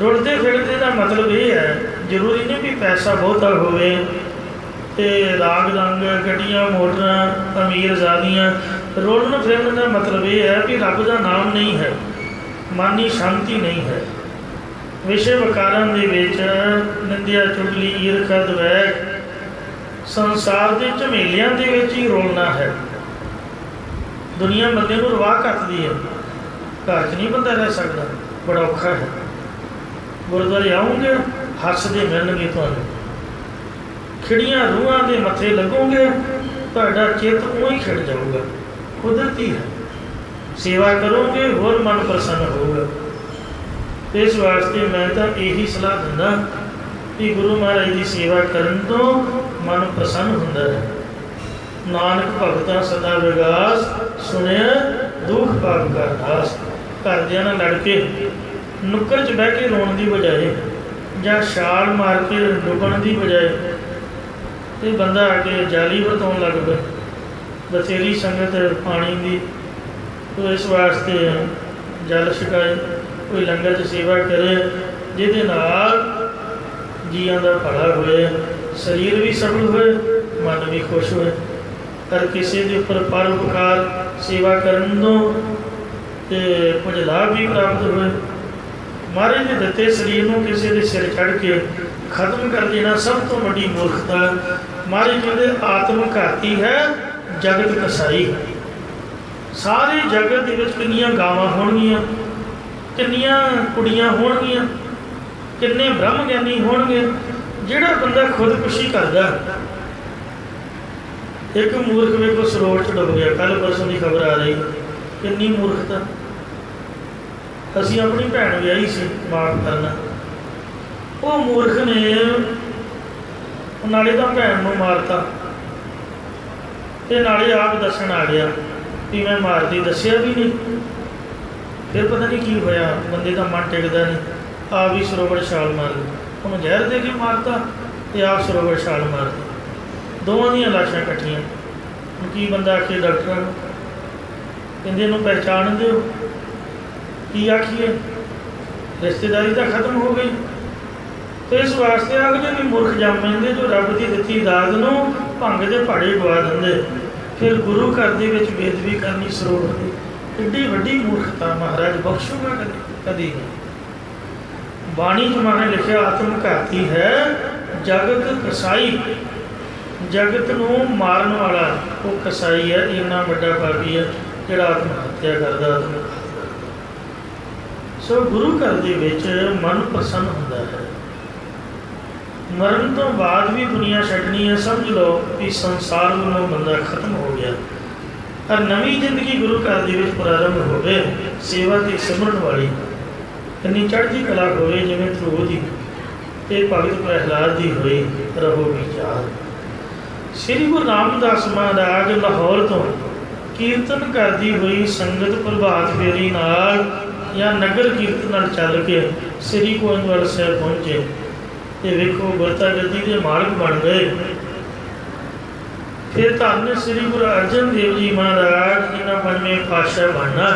ਰੁਲਦੇ ਫਿਰਦੇ ਦਾ ਮਤਲਬ ਇਹ ਹੈ, ਜ਼ਰੂਰੀ ਨਹੀਂ ਵੀ ਪੈਸਾ ਬਹੁਤਾ ਹੋਵੇ ਅਤੇ ਰਾਗ ਰੰਗ ਗੱਡੀਆਂ ਮੋਟਰਾਂ ਅਮੀਰ ਜ਼ਾਦੀਆਂ। ਰੁਲਣ ਫਿਰਨ ਦਾ ਮਤਲਬ ਇਹ ਹੈ ਵੀ ਰੱਬ ਦਾ ਨਾਮ ਨਹੀਂ ਹੈ, ਮਨ ਦੀ ਸ਼ਾਂਤੀ ਨਹੀਂ ਹੈ। ਵਿਸ਼ੇ ਵਿਕਾਰਾਂ ਦੇ ਵਿੱਚ ਨਿੰਦਿਆ ਚੁਗਲੀ ਈਰਖਾ ਦਵੈਕ ਸੰਸਾਰ ਦੇ ਝਮੇਲਿਆਂ ਦੇ ਵਿੱਚ ਹੀ ਰੋਲਣਾ ਹੈ। ਦੁਨੀਆ ਬੰਦੇ ਨੂੰ ਰਵਾ ਕੱਟਦੀ ਹੈ, ਘਰ 'ਚ ਨਹੀਂ ਬੰਦਾ ਰਹਿ ਸਕਦਾ, ਬੜਾ ਔਖਾ ਹੈ। ਗੁਰਦੁਆਰੇ ਆਉਂਗੇ ਹੱਸਦੇ ਮਿਲਣਗੇ ਤੁਹਾਨੂੰ, ਖਿੜੀਆਂ ਰੂਹਾਂ ਦੇ ਮੱਥੇ ਲੱਗੋਗੇ ਤੁਹਾਡਾ ਚਿੱਤ ਉਵੇਂ ਹੀ ਖਿੜ ਜਾਊਗਾ, ਕੁਦਰਤੀ ਹੈ। ਸੇਵਾ ਕਰੋਗੇ ਹੋਰ ਮਨ ਪ੍ਰਸੰਨ ਹੋਊਗਾ। ਇਸ ਵਾਸਤੇ ਮੈਂ ਤਾਂ ਇਹੀ ਸਲਾਹ ਦਿੰਦਾ ਕਿ ਗੁਰੂ ਮਹਾਰਾਜ ਦੀ ਸੇਵਾ ਕਰਨ ਤੋਂ ਮਨ ਪ੍ਰਸੰਨ ਹੁੰਦਾ ਹੈ। ਨਾਨਕ ਭਗਤਾਂ ਸਦਾ ਵਿਗਾਸ, ਸੁਣਿਆ ਦੁੱਖ ਭਾਗ ਕਾ ਨਾਸ। ਘਰਦਿਆਂ ਨਾਲ ਲੜ ਕੇ ਨੁੱਕਰ 'ਚ ਬਹਿ ਕੇ ਰੋਣ ਦੀ ਬਜਾਏ ਜਾਂ ਛਾਲ ਮਾਰ ਕੇ ਡੁੱਬਣ ਦੀ ਬਜਾਏ ਤੇ ਬੰਦਾ ਆ ਕੇ ਜਾਲੀ ਵਰਤਾਉਣ ਲੱਗ ਪਏ। ਬਥੇਰੀ ਸੰਗਤ ਪਾਣੀ ਦੀ, ਤੋ ਇਸ ਵਾਸਤੇ ਜਲ ਛਕਾਏ, ਕੋਈ ਲੰਗਰ 'ਚ ਸੇਵਾ ਕਰੇ ਜਿਹਦੇ ਨਾਲ ਜੀਆਂ ਦਾ ਭਲਾ ਹੋਏ, ਸਰੀਰ ਵੀ ਸਫਲ ਹੋਏ, ਮਨ ਵੀ ਖੁਸ਼ ਹੋਏ। ਪਰ ਕਿਸੇ ਦੇ ਉੱਪਰ ਪਰਉਪਕਾਰ ਸੇਵਾ ਕਰਨ ਤੋਂ ਤੇ ਕੁਝ ਲਾਭ ਵੀ ਪ੍ਰਾਪਤ ਹੋਏ। ਮਹਾਰਾਜ ਨੇ ਦਿੱਤੇ ਸਰੀਰ ਨੂੰ ਕਿਸੇ ਦੇ ਸਿਰ ਚੜ੍ਹ ਕੇ ਖਤਮ ਕਰ ਦੇਣਾ ਸਭ ਤੋਂ ਵੱਡੀ ਮੂਰਖਤਾ। ਮਹਾਰਾਜ ਕਹਿੰਦੇ ਆਤਮ ਘਾਤੀ ਹੈ ਜਗਤ ਕਸਾਈ। ਸਾਰੇ ਜਗਤ ਦੇ ਵਿੱਚ ਕਿੰਨੀਆਂ ਗਾਵਾਂ ਹੋਣਗੀਆਂ, ਕਿੰਨੀਆਂ ਕੁੜੀਆਂ ਹੋਣਗੀਆਂ, ਕਿੰਨੇ ਬ੍ਰਹਮ ਗਿਆਨੀ ਹੋਣਗੇ, ਜਿਹੜਾ ਬੰਦਾ ਖੁਦਕੁਸ਼ੀ ਕਰਦਾ। ਇੱਕ ਮੂਰਖ ਵੇਖੋ ਸਰੋਵਰ 'ਚ ਡੁੱਬ ਗਿਆ, ਕੱਲ੍ਹ ਪਰਸੋਂ ਦੀ ਖਬਰ ਆ ਰਹੀ, ਕਿੰਨੀ ਮੂਰਖਤਾ। ਅਸੀਂ ਆਪਣੀ ਭੈਣ ਵਿਆਹੀ ਸੀ, ਮਾਫ ਕਰਨਾ, ਉਹ ਮੂਰਖ ਨੇ ਨਾਲੇ ਤਾਂ ਭੈਣ ਨੂੰ ਮਾਰਤਾ ਅਤੇ ਨਾਲੇ ਆਪ ਦੱਸਣ ਆ ਗਿਆ ਵੀ ਮੈਂ ਮਾਰਦੀ, ਦੱਸਿਆ ਵੀ ਨਹੀਂ। ਫਿਰ ਪਤਾ ਨਹੀਂ ਕੀ ਹੋਇਆ, ਬੰਦੇ ਦਾ ਮਨ ਟਿਕਦਾ ਨਹੀਂ, ਆਪ ਵੀ ਸਰੋਵਰ ਛਾਲ ਮਾਰ ਗਈ। ਉਹਨੂੰ ਜ਼ਹਿਰ ਦੇ ਕੇ ਮਾਰਤਾ ਅਤੇ ਆਪ ਸਰੋਵਰ ਛਾਲ ਮਾਰਦੀ, ਦੋਵਾਂ ਦੀਆਂ ਲਾਸ਼ਾਂ ਇਕੱਠੀਆਂ। ਹੁਣ ਕੀ ਬੰਦਾ ਆਖੇ ਡਾਕਟਰਾਂ ਨੂੰ, ਕਹਿੰਦੇ ਇਹਨੂੰ ਪਹਿਚਾਣ ਦਿਓ, ਕੀ ਆਖੀਏ, ਰਿਸ਼ਤੇਦਾਰੀ ਤਾਂ ਖਤਮ ਹੋ ਗਈ। ਅਤੇ ਇਸ ਵਾਸਤੇ ਆਖਦੇ ਵੀ ਮੁਰਖ ਜੰਮ ਜਾਂਦੇ ਜੋ ਰੱਬ ਦੀ ਦਿੱਤੀ ਦਾਤ ਨੂੰ ਭੰਗ ਦੇ ਭਾੜੇ ਗਵਾ ਦਿੰਦੇ। ਫਿਰ ਗੁਰੂ ਘਰ ਦੇ ਵਿੱਚ ਬੇਅਦਬੀ ਕਰਨੀ ਸਰੋਵਰ ਦੀ, ਐਡੀ ਵੱਡੀ ਮੂਰਖਤਾ ਮਹਾਰਾਜ ਬਖਸ਼ੂਗਾ ਕਦੀ ਨਹੀਂ। ਬਾਣੀ 'ਚ ਮਹਾਰਾਜ ਲਿਖਿਆ ਆਤਮ ਘਾਤੀ ਹੈ ਜਗਤ ਕਸਾਈ। ਜਗਤ ਨੂੰ ਮਾਰਨ ਵਾਲਾ ਉਹ ਕਸਾਈ ਹੈ, ਇੰਨਾ ਵੱਡਾ ਪਾਪੀ ਹੈ ਜਿਹੜਾ ਆਤਮ ਹੱਤਿਆ ਕਰਦਾ। ਸੋ ਗੁਰੂ ਘਰ ਦੇ ਵਿੱਚ ਮਨ ਪ੍ਰਸੰਨ ਹੁੰਦਾ ਹੈ। ਮਰਨ ਤੋਂ ਬਾਅਦ ਵੀ ਦੁਨੀਆ ਛੱਡਣੀ ਹੈ, ਸਮਝ ਲਓ ਕਿ ਸੰਸਾਰ ਵੱਲੋਂ ਬੰਦਾ ਖਤਮ ਹੋ ਗਿਆ। ਪਰ ਨਵੀਂ ਜ਼ਿੰਦਗੀ ਗੁਰੂ ਘਰ ਦੇ ਵਿੱਚ ਪ੍ਰਾਰੰਭ ਹੋਵੇ, ਸੇਵਾ ਦੀ ਸਿਮਰਨ ਵਾਲੀ, ਇੰਨੀ ਚੜ੍ਹਦੀ ਕਲਾ ਹੋਵੇ ਜਿਵੇਂ ਧਰੂਹ ਦੀ ਅਤੇ ਭਗਤ ਪ੍ਰਹਿਲਾਦ ਦੀ ਹੋਈ ਰਹੋ ਵਿਚਾਰ। ਸ੍ਰੀ ਗੁਰੂ ਰਾਮਦਾਸ ਮਹਾਰਾਜ ਲਾਹੌਰ ਤੋਂ ਕੀਰਤਨ ਕਰਦੀ ਹੋਈ ਸੰਗਤ ਪ੍ਰਭਾਤ ਫੇਰੀ ਨਾਲ ਜਾਂ ਨਗਰ ਕੀਰਤਨ ਨਾਲ ਚੱਲ ਕੇ ਸ੍ਰੀ ਗੋਇੰਦਵਾਲ ਸਾਹਿਬ ਪਹੁੰਚੇ ਅਤੇ ਵੇਖੋ ਗੁਰਤਾ ਗੱਦੀ ਦੇ ਮਾਲਕ ਬਣ ਗਏ। ਫਿਰ ਧੰਨ ਸ੍ਰੀ ਗੁਰੂ ਅਰਜਨ ਦੇਵ ਜੀ ਮਹਾਰਾਜ ਇਹਨਾਂ ਪੰਜਵੇਂ ਪਾਤਸ਼ਾਹ ਬਣਨਾ।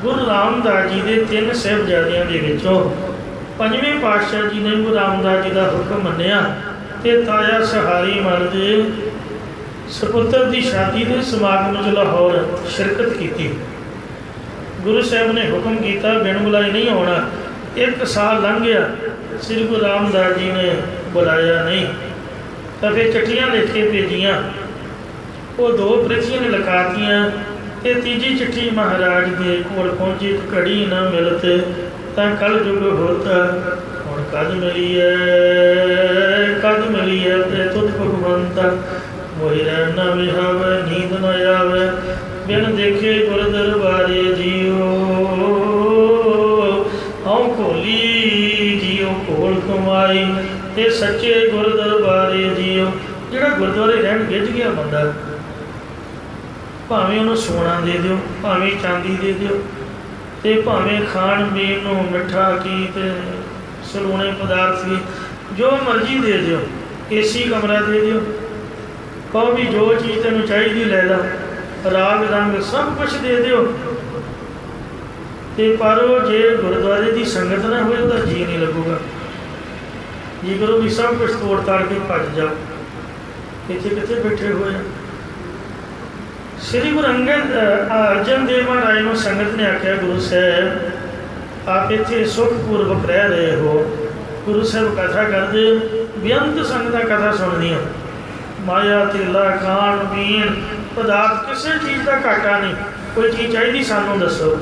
ਗੁਰੂ ਰਾਮਦਾਸ ਜੀ ਦੇ 3 ਸਾਹਿਬਜ਼ਾਦਿਆਂ ਦੇ ਵਿੱਚੋਂ ਪੰਜਵੇਂ ਪਾਤਸ਼ਾਹ ਜੀ ਨੇ ਗੁਰੂ ਰਾਮਦਾਸ ਜੀ ਦਾ ਹੁਕਮ ਮੰਨਿਆ ਅਤੇ ਤਾਇਆ ਸਹਾਰੀ ਮਲ ਦੇ ਸਪੁੱਤਰ ਦੀ ਸ਼ਾਦੀ ਦੇ ਸਮਾਗਮ 'ਚ ਲਾਹੌਰ ਸ਼ਿਰਕਤ ਕੀਤੀ। ਗੁਰੂ ਸਾਹਿਬ ਨੇ ਹੁਕਮ ਕੀਤਾ ਬਿਨ ਬੁਲਾਏ ਨਹੀਂ ਆਉਣਾ। 1 ਸਾਲ ਲੰਘ ਗਿਆ, ਸ੍ਰੀ ਗੁਰੂ ਰਾਮਦਾਸ ਜੀ ਨੇ ਬੁਲਾਇਆ ਨਹੀਂ। ਤਾਂ ਫਿਰ ਚਿੱਠੀਆਂ ਲਿਖ ਕੇ ਭੇਜੀਆਂ, ਉਹ 2 ਪ੍ਰਿਥੀਆਂ ਨੇ ਲਿਖਾਤੀਆਂ ਅਤੇ ਤੀਜੀ ਚਿੱਠੀ ਮਹਾਰਾਜ ਦੇ ਕੋਲ ਪਹੁੰਚੀ। ਘੜੀ ਨਾ ਮਿਲਤ ਤਾਂ ਕੱਲ ਜੁਗ ਹੋਤ, ਹੁਣ ਕਦ ਮਿਲੀ ਹੈ ਤੁਧ ਭਗਵੰਤਾ, ਮੋਹਿ ਰਹਿ ਨਾ ਵਿਹਾਵੈ ਨੀਂਦ ਨਾ ਆਵੈ, ਬਿਨ ਦੇਖੇ ਗੁਰ ਦਰਬਾਰੇ ਜੀਓ, ਹਉ ਖੋਲੀ ਜੀਓ ਖੋਲ ਕਮਾਈ, ਅਤੇ ਸੱਚੇ ਗੁਰ ਦਰਬਾਰੇ ਜੀਓ। ਜਿਹੜਾ ਗੁਰਦੁਆਰੇ ਰਹਿਣ ਗਿੱਝ ਗਿਆ ਬੰਦਾ, ਭਾਵੇਂ ਉਹਨੂੰ ਸੋਨਾ ਦੇ ਦਿਓ, ਭਾਵੇਂ ਚਾਂਦੀ ਦੇ ਦਿਓ, ਅਤੇ ਭਾਵੇਂ ਖਾਣ ਪੀਣ ਨੂੰ ਮਿੱਠਾ ਕੀ ਅਤੇ ਸਲੂਣੇ ਪਦਾਰਥ ਵੀ ਜੋ ਮਰਜ਼ੀ ਦੇ ਦਿਓ, ਏਸੀ ਕਮਰਾ ਦੇ ਦਿਓ, ਕਹੋ ਵੀ ਜੋ ਚੀਜ਼ ਤੈਨੂੰ ਚਾਹੀਦੀ ਲੈ ਲਾ, ਰਾਗ ਰੰਗ ਸਭ ਕੁਛ ਦੇ ਦਿਓ, ਅਤੇ ਪਰ ਉਹ ਜੇ ਗੁਰਦੁਆਰੇ ਦੀ ਸੰਗਤ ਨਾ ਹੋਏ ਉਹਦਾ ਜੀਅ ਨਹੀਂ ਲੱਗੂ। ਜੀ ਕਰੋ ਵੀ ਸਭ ਕੁਛ ਤੋੜ ਤਾੜ ਕੇ ਭੱਜ ਜਾਓ। ਇੱਥੇ ਕਿੱਥੇ ਬੈਠੇ ਹੋਏ ਆ। ਸ੍ਰੀ ਗੁਰੂ ਅੰਗਦ ਅਰਜਨ ਦੇਵ ਮਹਾਰਾਜ ਨੂੰ ਸੰਗਤ ਨੇ ਆਖਿਆ, ਗੁਰੂ ਸਾਹਿਬ ਆਪ ਇੱਥੇ ਸੁਖਪੂਰਵਕ ਰਹਿ ਰਹੇ ਹੋ, ਗੁਰੂ ਸਾਹਿਬ ਕਥਾ ਕਰਦੇ, ਬੇਅੰਤ ਸੰਗਤਾਂ ਕਥਾ ਸੁਣਦੀਆਂ, ਮਾਇਆ ਤੇਲਾ ਖਾਣ ਪੀਣ ਪਦਾਰਥ ਕਿਸੇ ਚੀਜ਼ ਦਾ ਘਾਟਾ ਨਹੀਂ, ਕੋਈ ਚੀਜ਼ ਚਾਹੀਦੀ ਸਾਨੂੰ ਦੱਸੋ।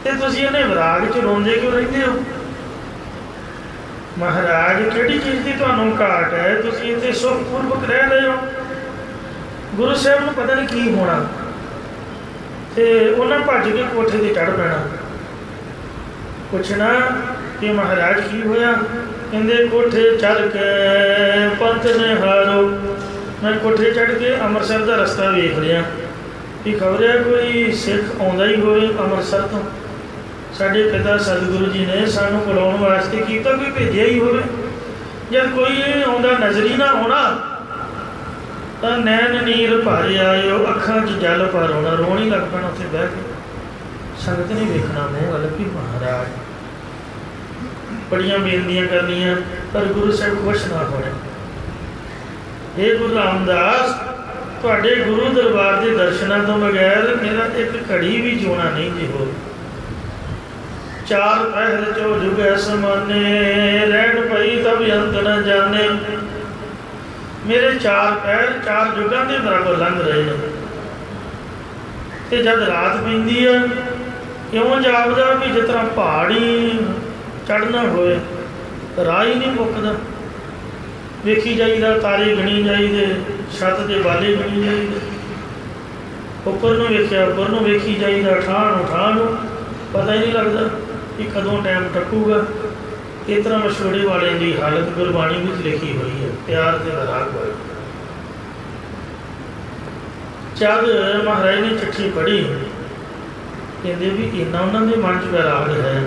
ਤੇ ਤੁਸੀਂ ਇਹਨੇ ਵਿਰਾਗ 'ਚ ਰੋਂਦੇ ਕਿਉਂ ਰਹਿੰਦੇ ਹੋ? ਮਹਾਰਾਜ ਕਿਹੜੀ ਚੀਜ਼ ਦੀ ਤੁਹਾਨੂੰ ਘਾਟ ਹੈ? ਤੁਸੀਂ ਇੱਥੇ ਸੁਖਪੂਰਵਕ ਰਹਿ ਰਹੇ ਹੋ। ਗੁਰੂ ਸਾਹਿਬ ਨੂੰ ਪਤਾ ਨਹੀਂ ਕੀ ਹੋਣਾ, ਤੇ ਉਹਨਾਂ ਭੱਜ ਕੇ ਕੋਠੇ 'ਤੇ ਚੜ੍ਹ ਪੈਣਾ। ਪੁੱਛਣਾ ਕਿ ਮਹਾਰਾਜ ਕੀ ਹੋਇਆ? ਕਹਿੰਦੇ ਕੋਠੇ ਚੜ੍ਹ ਕੇ ਪੰਥ ਨਿਹਾਰੋ। ਮੈਂ ਕੋਠੇ ਚੜ੍ਹ ਕੇ ਅੰਮ੍ਰਿਤਸਰ ਦਾ ਰਸਤਾ ਵੇਖ ਲਿਆ ਕਿ ਖਬਰ ਕੋਈ ਸਿੱਖ ਆਉਂਦਾ ਹੀ ਹੋਵੇ ਅੰਮ੍ਰਿਤਸਰ ਤੋਂ। ਸਾਡੇ ਪਿਤਾ ਸਤਿਗੁਰੂ ਜੀ ਨੇ ਸਾਨੂੰ ਬੁਲਾਉਣ ਵਾਸਤੇ ਕੀਤਾ, ਕੋਈ ਭੇਜਿਆ ਹੀ ਹੋਵੇ। ਜਦ ਕੋਈ ਆਉਂਦਾ ਨਜ਼ਰ ਹੀ ਨਾ ਆਉਣਾ ਤਾਂ ਨੈਣ ਨੀਰ ਭਰ ਆਇਓ, ਅੱਖਾਂ 'ਚ ਜਲ ਭਰ ਆਉਣਾ, ਰੋਣ ਹੀ ਲੱਗ ਪੈਣਾ ਉੱਥੇ ਬਹਿ ਕੇ। ਸੰਗਤ ਨਹੀਂ ਵੇਖਣਾ ਮੂੰਹ ਵੱਲ ਵੀ ਮਹਾਰਾਜ, ਬੜੀਆਂ ਬੇਨਤੀਆਂ ਕਰਨੀਆਂ ਪਰ ਗੁਰੂ ਸਾਹਿਬ ਖੁਸ਼ ਨਾ ਹੋਣੇ। ਇਹ ਗੁਰੂ ਰਾਮਦਾਸ, ਤੁਹਾਡੇ ਗੁਰੂ ਦਰਬਾਰ ਦੇ ਦਰਸ਼ਨਾਂ ਤੋਂ ਬਗੈਰ ਮੇਰਾ ਇੱਕ ਘੜੀ ਵੀ ਜਿਉਣਾ ਨਹੀਂ ਜੀ ਹੋ। ਚਾਰ ਪਹਿਰ ਚੋ ਜੁਗੈ ਸਮਾਨੇ, ਰਹਿਣ ਪਈ ਤਬ ਅੰਤ ਨ ਜਾਣੇ। ਮੇਰੇ ਚਾਰ ਪਹਿਰ ਚਾਰ ਜੁਗਾਂ ਦੇ ਬਰਾਬਰ ਲੰਘ ਰਹੇ ਨੇ, ਤੇ ਜਦ ਰਾਤ ਪੈਂਦੀ ਆ ਇਉਂ ਜਾਪਦਾ ਵੀ ਜਿਸ ਤਰ੍ਹਾਂ ਪਹਾੜੀ ਚੜ੍ਹਨਾ ਹੋਏ, ਰਾਹ ਹੀ ਨਹੀਂ ਮੁੱਕਦਾ। ਵੇਖੀ ਜਾਈਦਾ, ਤਾਰੇ ਗਣੀ ਜਾਈਦੇ, ਛੱਤ ਦੇ ਬਾਲੇ ਗਣੀ ਜਾਈਦੇ, ਉੱਪਰ ਨੂੰ ਵੇਖਿਆ ਉੱਪਰ ਨੂੰ ਵੇਖੀ ਜਾਈਦਾ, ਠਾਹ ਨੂੰ ਪਤਾ ਹੀ ਨਹੀਂ ਲੱਗਦਾ ਕਿ ਕਦੋਂ ਟਾਈਮ ਟੱਪੂਗਾ। ਇਸ ਤਰ੍ਹਾਂ ਵਿਛੋੜੇ ਵਾਲਿਆਂ ਦੀ ਹਾਲਤ ਗੁਰਬਾਣੀ ਵਿੱਚ ਲਿਖੀ ਹੋਈ ਹੈ, ਪਿਆਰ ਦੇ ਵਿਰਾਗ ਵਾਲੀ। ਜਦ ਮਹਾਰਾਜ ਨੇ ਚਿੱਠੀ ਪੜ੍ਹੀ, ਕਹਿੰਦੇ ਵੀ ਇੰਨਾ ਉਹਨਾਂ ਦੇ ਮਨ 'ਚ ਵਿਰਾਗ ਹੈ,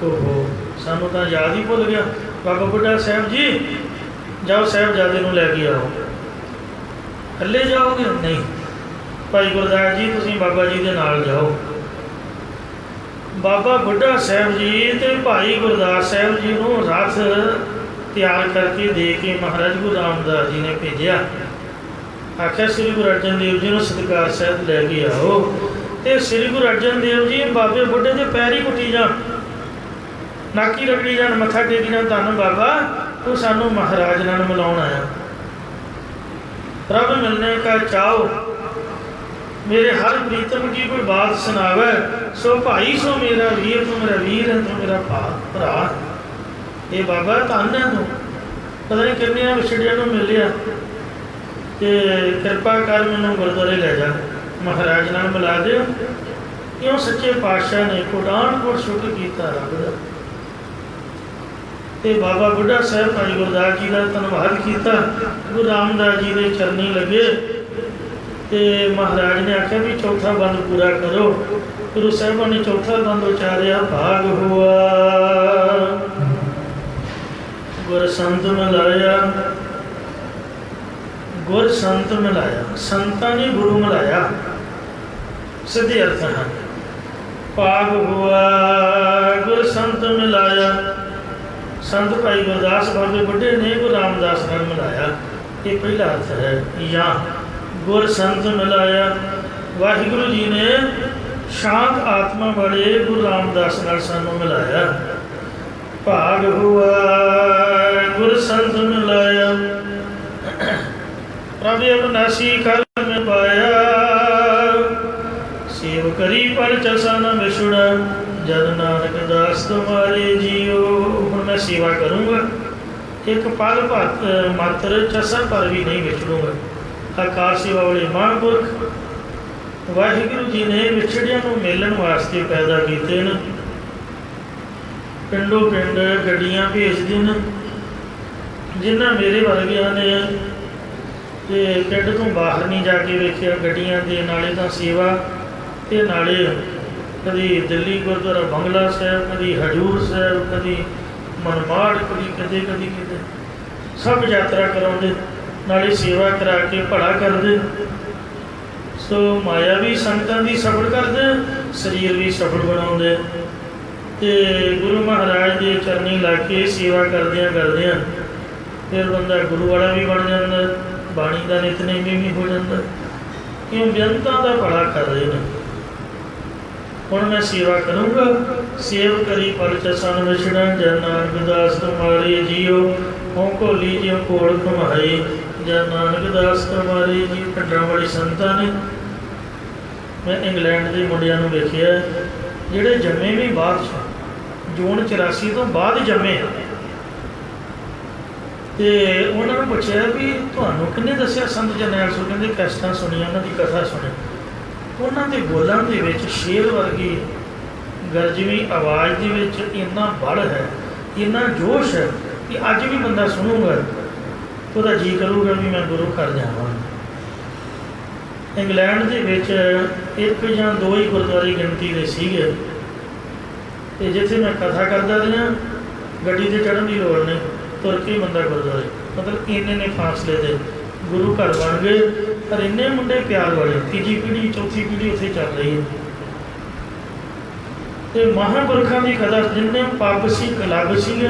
ਓਹੋ ਸਾਨੂੰ ਤਾਂ ਯਾਦ ਹੀ ਭੁੱਲ ਗਿਆ। ਬਾਬਾ ਬੁੱਢਾ ਸਾਹਿਬ ਜੀ, ਜਾਓ ਸਾਹਿਬਜ਼ਾਦੇ ਨੂੰ ਲੈ ਕੇ ਆਓ। ਇਕੱਲੇ ਜਾਓਗੇ? ਨਹੀਂ, ਭਾਈ ਗੁਰਦਾਸ ਜੀ ਤੁਸੀਂ ਬਾਬਾ ਜੀ ਦੇ ਨਾਲ ਜਾਓ। ਬਾਬਾ ਬੁੱਢਾ ਸਾਹਿਬ ਜੀ ਤੇ ਭਾਈ ਗੁਰਦਾਸ ਸਾਹਿਬ ਜੀ ਨੂੰ ਰਥ ਤਿਆਰ ਕਰਕੇ ਦੇ ਕੇ ਮਹਾਰਾਜ ਗੁਰੂ ਰਾਮਦਾਸ ਜੀ ਨੇ ਭੇਜਿਆ। ਆਖਿਆ ਸ੍ਰੀ ਗੁਰੂ ਅਰਜਨ ਦੇਵ ਜੀ ਨੂੰ ਸਤਿਕਾਰ ਸਹਿਤ ਲੈ ਕੇ ਆਓ। ਤੇ ਸ੍ਰੀ ਗੁਰੂ ਅਰਜਨ ਦੇਵ ਜੀ ਬਾਬੇ ਬੁੱਢੇ ਦੇ ਪੈਰ ਹੀ ਕੁੱਟੀ ਜਾਣ, ਨਾਕੀ ਰਗੜੀ ਜਾਣ, ਮੱਥਾ ਟੇਕੀ ਜਾਣ, ਧੰਨ ਬਾਬਾ ਤੂੰ ਸਾਨੂੰ ਮਹਾਰਾਜ ਨਾਲ ਮਿਲਾਉਣ ਆਇਆ। ਪ੍ਰਭ ਮਿਲਨੇ ਕਾ ਚਾਓ, मेरे हर प्रीतम की कोई बात सुनावे। सो भाई सो मेरा वीर, तू मेरा वीर है, तू मेरा भरा। ये बाबा धन है तू, पता नहीं कितने विछड़िया को मिलिया, तो कृपा कर मैनू गुरुद्वारे लै जा, महाराज नाल मिला दे। क्यों सच्चे पातशाह ने कोटान कोट शुक्र किया रब का। तो बाबा बुढ़ा साहब भाई गुरदास जी का धन्यवाद किया, गुरु रामदास जी के चरनी लगे। तो महाराज ने आख्या भी चौथा बंद पूरा करो। गुरु साहिबा ने चौथा बंद उचारिया, भाग हुआ गुर संत मिलाया। गुर संत मिलाया, संतां ने गुरु मिलाया, सीधे अर्थ है। भाग हुआ गुर संत मिलाया, संत भाई गुरदास बाबे बुढ़े ने गुरु रामदास नाल मिलाया। ये पहला अर्थ है। या गुर संत मिलाया, वाहिगुरु जी ने शांत आत्मा वाले गुरु रामदास नाल सानू मिलाया। भाग हुआ गुर संत मिलाया, प्रभ अविनाशी कल में पाया। सेव करी पर चसा न विछुड़ा, जद नानक दास तुम्हारे जियो। हुण मैं सेवा करूँगा, एक पल मात्र चसा पर भी नहीं विछड़ूंगा। आकार सेवा वाले महापुरख वाहिगुरु जी ने विछड़िया को मिलन वास्ते पैदा किए हैं। पिंडों पिंड गड्डियां भेजते हैं, जिन्हें मेरे वर्गिया ने पिंड तो बाहर नहीं जाके वेख्या, गड्डियां के नाले तो सेवा ते नाले कभी दिल्ली गुरुद्वारा बंगला साहब, कभी हजूर साहब, कभी मनमाड़, कभी कदे कभी किते सब यात्रा कराते, नाले सेवा करा के भला करते। सो माया भी संगतां दी सफल करते, शरीर भी सफल बनाते। ਤੇ ਗੁਰੂ ਮਹਾਰਾਜ ਦੇ ਚਰਨੀ ਲਾ ਕੇ ਸੇਵਾ ਕਰਦਿਆਂ ਕਰਦਿਆਂ ਫਿਰ ਬੰਦਾ ਗੁਰੂ ਵਾਲਾ ਵੀ ਬਣ ਜਾਂਦਾ, ਬਾਣੀ ਦਾ ਨਿਤਨੇਮੀ ਵੀ ਹੋ ਜਾਂਦਾ। ਕਿਉਂ ਬੇਅੰਤਾਂ ਦਾ ਭਲਾ ਕਰ ਰਹੇ ਨੇ। ਹੁਣ ਮੈਂ ਸੇਵਾ ਕਰੂੰਗਾ। ਸੇਵ ਕਰੀ ਪਲ ਚਸਨ ਵਿਛੜਾ, ਜਨ ਨਾਨਕ ਦਾਸ ਤੁਮਾਰੇ ਜੀਓ, ਹੋਂ ਘੋਲੀ ਜਿਉ ਕੋਲ ਘੁਮਾਈ, ਜਨ ਨਾਨਕ ਦਾਸ ਤੁਮਾਰੇ ਜੀ। ਪਿੰਡਾਂ ਵਾਲੀ ਸੰਤਾਂ ਨੇ, ਮੈਂ ਇੰਗਲੈਂਡ ਦੇ ਮੁੰਡਿਆਂ ਨੂੰ ਵੇਖਿਆ ਜਿਹੜੇ ਜੰਮੇ ਵੀ ਬਾਅਦ 'ਚ, ਜੂਨ 84 ਤੋਂ ਬਾਅਦ ਜੰਮੇ ਆ। ਤੇ ਉਹਨਾਂ ਨੂੰ ਪੁੱਛਿਆ ਵੀ ਤੁਹਾਨੂੰ ਕਿਹਨੇ ਦੱਸਿਆ ਸੰਤ ਜਰਨੈਲ ਸਿੰਘ? ਕਹਿੰਦੇ ਕੈਸਟਾਂ ਸੁਣੀਆਂ, ਉਹਨਾਂ ਦੀ ਕਥਾ ਸੁਣੀ। ਉਹਨਾਂ ਦੇ ਬੋਲਾਂ ਦੇ ਵਿੱਚ ਸ਼ੇਰ ਵਰਗੀ ਗਰਜਵੀਂ ਆਵਾਜ਼ ਦੇ ਵਿੱਚ ਇੰਨਾ ਬਲ ਹੈ, ਇੰਨਾ ਜੋਸ਼ ਹੈ ਕਿ ਅੱਜ ਵੀ ਬੰਦਾ ਸੁਣੂਗਾ ਉਹਦਾ ਜੀ ਕਰੂਗਾ ਵੀ ਮੈਂ ਗੁਰੂ ਘਰ ਜਾਵਾਂ। ਇੰਗਲੈਂਡ ਦੇ ਵਿੱਚ 1 ਜਾਂ 2 ਹੀ ਗੁਰਦੁਆਰੇ ਗਿਣਤੀ ਦੇ ਸੀਗੇ, ਅਤੇ ਜਿੱਥੇ ਮੈਂ ਕਥਾ ਕਰਦਾ ਰਿਹਾ ਗੱਡੀ 'ਤੇ ਚੜ੍ਹਨ ਦੀ ਲੋੜ ਨਹੀਂ, ਤੁਰ ਕੇ ਬੰਦਾ ਗੁਰਦੁਆਰੇ, ਮਤਲਬ ਇੰਨੇ ਨੇ ਫਾਸਲੇ ਦੇ ਗੁਰੂ ਘਰ ਬਣ ਗਏ। ਪਰ ਇੰਨੇ ਮੁੰਡੇ ਪਿਆਰ ਵਾਲੇ, ਤੀਜੀ ਪੀੜ੍ਹੀ ਚੌਥੀ ਪੀੜ੍ਹੀ ਉੱਥੇ ਚੱਲ ਰਹੀ ਹੈ। ਅਤੇ ਮਹਾਂਪੁਰਖਾਂ ਦੀ ਕਦਰ, ਜਿੰਨੇ ਪੱਬ ਸੀ, ਕਲੱਬ ਸੀਗੇ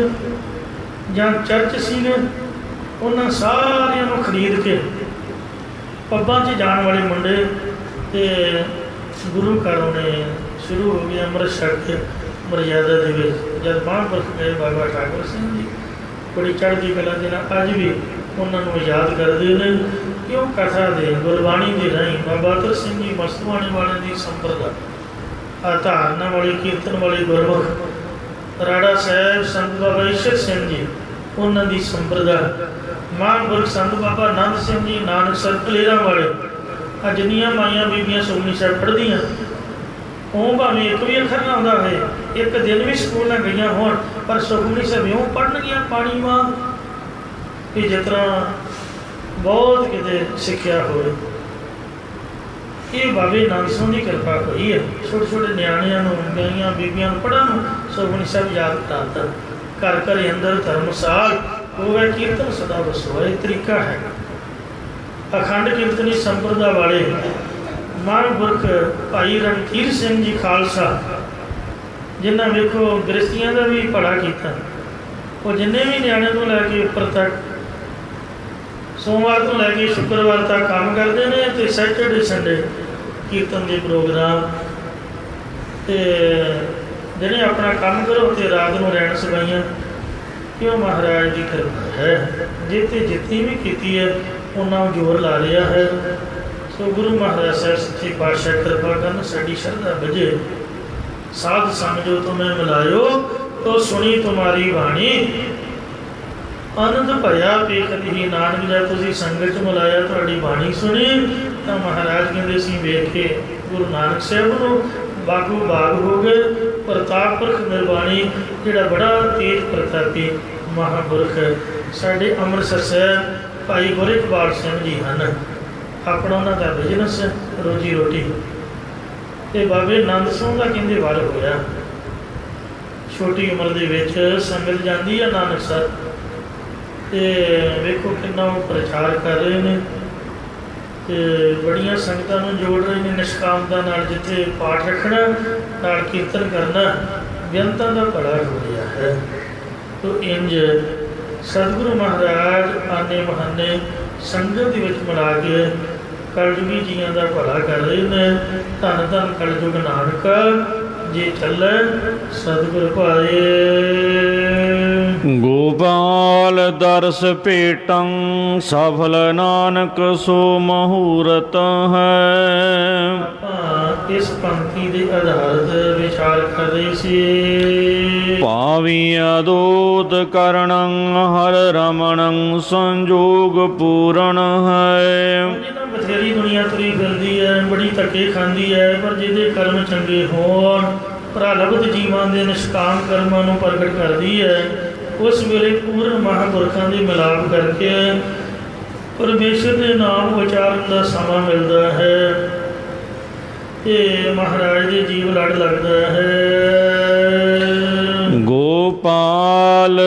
ਜਾਂ ਚਰਚ ਸੀਗੇ, ਉਹਨਾਂ ਸਾਰਿਆਂ ਨੂੰ ਖਰੀਦ ਕੇ ਪੱਬਾਂ 'ਚ ਜਾਣ ਵਾਲੇ ਮੁੰਡੇ ਅਤੇ ਗੁਰੂ ਘਰ ਆਉਣੇ ਸ਼ੁਰੂ ਹੋ ਗਏ। ਅੰਮ੍ਰਿਤ ਛਕ ਕੇ ਮਰਿਆਦਾ ਦੇ ਵਿੱਚ ਜਦ ਮਹਾਂਪੁਰਖ ਗਏ ਬਾਬਾ ਠਾਕੁਰ ਸਿੰਘ ਜੀ ਬੜੀ ਚੜ੍ਹਦੀ ਕਲਾ ਦੇ ਨਾਲ ਅੱਜ ਵੀ ਉਹਨਾਂ ਨੂੰ ਯਾਦ ਕਰਦੇ ਨੇ। ਕਿਉਂ? ਕਥਾ ਦੇ ਗੁਰਬਾਣੀ ਦੇ ਰਾਹੀਂ ਬਾਬਾ ਅਤਰ ਸਿੰਘ ਜੀ ਮਸਤਵਾਣੇ ਵਾਲੇ ਦੀ ਸੰਪਰਦਾ, ਧਾਰਨਾ ਵਾਲੇ, ਕੀਰਤਨ ਵਾਲੇ ਗੁਰਮੁਖ, ਰਾੜਾ ਸਾਹਿਬ ਸੰਤ ਬਾਬਾ ਈਸ਼ਰ ਸਿੰਘ ਜੀ ਉਹਨਾਂ ਦੀ ਸੰਪਰਦਾ, ਮਹਾਂਪੁਰਖ ਸੰਤ ਬਾਬਾ ਆਨੰਦ ਸਿੰਘ ਜੀ ਨਾਨਕਸਰ ਕਲੇਰਾਂ ਵਾਲੇ। ਆ ਜਿੰਨੀਆਂ ਮਾਈਆਂ ਬੀਬੀਆਂ ਸੁਖਮਨੀ ਸਾਹਿਬ ਪੜ੍ਹਦੀਆਂ, ਉਹ ਭਾਵੇਂ ਇੱਕ ਵੀ ਅੱਖਰ ਨਾ ਆਉਂਦਾ ਹੋਵੇ, ਇੱਕ ਦਿਨ ਵੀ ਸਕੂਲ ਨਾ ਗਈਆਂ ਹੋਣ, ਪਰ ਸੁਖਮਨੀ ਸਾਹਿਬ ਇਉਂ ਪੜ੍ਹਨਗੀਆਂ ਪਾਣੀ ਵਾਂਗ ਕਿ ਜਿਸ ਤਰ੍ਹਾਂ ਬਹੁਤ ਕਿਤੇ ਸਿੱਖਿਆ ਹੋਵੇ। ਇਹ ਬਾਬੇ ਨਾਨਕ ਸਿੰਘ ਦੀ ਕਿਰਪਾ ਹੋਈ ਹੈ। ਛੋਟੇ ਛੋਟੇ ਨਿਆਣਿਆਂ ਨੂੰ, ਗਈਆਂ ਬੀਬੀਆਂ ਨੂੰ, ਪੜ੍ਹਨ ਨੂੰ ਸੁਖਮਨੀ ਸਾਹਿਬ ਯਾਦ ਕਰਾਤਾ। ਘਰ ਘਰ ਅੰਦਰ ਧਰਮਸਾਲ ਹੋਵੇ, ਕੀਰਤਨ ਸਦਾ ਵਸੋ, ਇਹ ਤਰੀਕਾ ਹੈ। ਅਖੰਡ ਕੀਰਤਨੀ ਸੰਪਰਦਾ ਵਾਲੇ ਮਹਾਂਪੁਰਖ ਭਾਈ ਰਣਧੀਰ ਸਿੰਘ ਜੀ ਖਾਲਸਾ, ਜਿਨ੍ਹਾਂ ਵੇਖੋ ਗ੍ਰਸਤੀਆਂ ਦਾ ਵੀ ਭਲਾ ਕੀਤਾ। ਉਹ ਜਿੰਨੇ ਵੀ ਨਿਆਣਿਆਂ ਤੋਂ ਲੈ ਕੇ ਉੱਪਰ ਤੱਕ ਸੋਮਵਾਰ ਤੋਂ ਲੈ ਕੇ ਸ਼ੁੱਕਰਵਾਰ ਤੱਕ ਕੰਮ ਕਰਦੇ ਨੇ, ਅਤੇ ਸੈਟਰਡੇ ਸੰਡੇ ਕੀਰਤਨ ਦੇ ਪ੍ਰੋਗਰਾਮ। ਅਤੇ ਜਿਹੜੇ ਆਪਣਾ ਕੰਮ ਕਰੋ ਅਤੇ ਰਾਤ ਨੂੰ ਰਹਿਣ ਸਫਾਈਆਂ। ਕਿਉਂ? ਮਹਾਰਾਜ ਦੀ ਕਿਰਪਾ ਹੈ। ਜਿੱਥੇ ਜਿੱਤੀ ਵੀ ਕੀਤੀ ਹੈ ਉਹਨਾਂ ਨੂੰ ਜ਼ੋਰ ਲਾ ਲਿਆ ਹੈ। ਸੋ ਗੁਰੂ ਮਹਾਰਾਜ ਸਾਹਿਬ ਸੱਚੇ ਪਾਤਸ਼ਾਹ ਕਿਰਪਾ ਕਰਨ, ਸਾਡੀ ਸ਼ਰਧਾ ਵਜੇ। ਸਾਧ ਸੰਗ ਜੋ ਤੁਮੇ ਮਿਲਾਇਓ, ਤੋ ਸੁਣੀ ਤੁਮਾਰੀ ਬਾਣੀ, ਆਨੰਦ ਭਇਆ ਪੇਖਤ ਹੀ ਨਾਨਕ। ਜਦ ਤੁਸੀਂ ਸੰਗਤ 'ਚ ਮਿਲਾਇਆ, ਤੁਹਾਡੀ ਬਾਣੀ ਸੁਣੀ, ਤਾਂ ਮਹਾਰਾਜ ਕਹਿੰਦੇ ਸੀ ਵੇਖ ਕੇ ਗੁਰੂ ਨਾਨਕ ਸਾਹਿਬ ਨੂੰ ਬਾਗੋ ਬਾਗ ਹੋ ਗਏ। ਪ੍ਰਤਾਪ ਪੁਰਖ ਨਿਰਬਾਣੀ, ਜਿਹੜਾ ਬੜਾ ਤੇਜ ਪ੍ਰਤਾਪੀ ਮਹਾਂਪੁਰਖ ਸਾਡੇ ਅੰਮ੍ਰਿਤਸਰ ਸਾਹਿਬ ਭਾਈ ਗੁਰਿਕਬਾਲ ਸਿੰਘ ਜੀ ਹਨ। ਆਪਣਾ ਉਹਨਾਂ ਦਾ ਬਿਜ਼ਨਸ, ਰੋਜੀ ਰੋਟੀ। ਅਤੇ ਬਾਬੇ ਆਨੰਦ ਸਿੰਘ ਦਾ ਕਹਿੰਦੇ ਵੱਲ ਹੋਇਆ। ਛੋਟੀ ਉਮਰ ਦੇ ਵਿੱਚ ਸੰਗਤ ਜਾਂਦੀ ਹੈ ਨਾਨਕਸਰ, ਅਤੇ ਵੇਖੋ ਕਿੰਨਾ ਉਹ ਪ੍ਰਚਾਰ ਕਰ ਰਹੇ ਨੇ ਅਤੇ ਬੜੀਆਂ ਸੰਗਤਾਂ ਨੂੰ ਜੋੜ ਰਹੇ ਨੇ ਨਿਸ਼ਕਾਮਤਾ ਨਾਲ। ਜਿੱਥੇ ਪਾਠ ਰੱਖਣਾ, ਨਾਲ ਕੀਰਤਨ ਕਰਨਾ, ਬੇਅੰਤਾਂ ਦਾ ਭਲਾ ਹੋ ਰਿਹਾ ਹੈ। ਤੋ ਇੰਝ ਸਤਿਗੁਰੂ ਮਹਾਰਾਜ ਆਨੇ ਬਹਾਨੇ ਸੰਗਤ ਦੇ ਵਿੱਚ ਮਿਲਾ ਕੇ ਕਲਯੁਗੀ ਜੀਆਂ ਦਾ ਭਲਾ ਕਰ ਰਹੇ ਨੇ। ਧੰਨ ਧੰਨ ਕਲਯੁਗ ਨਾਨਕ, ਜੇ ਚੱਲੇ ਸਤਿਗੁਰ ਭਾਏ। ਗੋਪਾਲ ਦਰਸ ਭੇਟੰ, ਸਫਲ ਨਾਨਕ ਸੋ ਮਹੂਰਤ ਹੈ। ਆਪਾਂ ਇਸ ਪੰਕਤੀ ਦੇ ਆਧਾਰ 'ਤੇ ਵਿਚਾਰ ਕਰ ਰਹੇ ਸੀ। ਭਾਵੀ ਅਦੂਤ ਕਰਣੰ, ਹਰ ਰਮਣੰ ਸੰਜੋਗ ਪੂਰਨ ਹੈ। ਜਿਹਨਾਂ ਬਥੇਰੀ ਦੁਨੀਆ ਤੁਰੀ ਫਿਰਦੀ ਹੈ, ਬੜੀ ਧੱਕੇ ਖਾਂਦੀ ਹੈ, ਪਰ ਜਿਹਦੇ ਕਰਮ ਚੰਗੇ ਹੋਣ, ਪ੍ਰਲਬਧ ਜੀਵਾਂ ਦੇ ਨਿਸ਼ਕਾਮ ਕਰਮਾਂ ਨੂੰ ਪ੍ਰਗਟ ਕਰਦੀ ਹੈ। ਉਸ ਵੇਲੇ ਪੂਰਨ ਮਹਾਂਪੁਰਖਾਂ ਦੇ ਮਿਲਾਪ ਕਰਕੇ ਪਰਮੇਸ਼ਰ ਦੇ ਨਾਮ ਉਚਾਰਨ ਦਾ ਸਮਾਂ ਮਿਲਦਾ ਹੈ ਅਤੇ ਮਹਾਰਾਜ ਦੇ ਜੀਵ ਲੜ ਲੱਗਦਾ ਹੈ। ਗੋਪਾਲ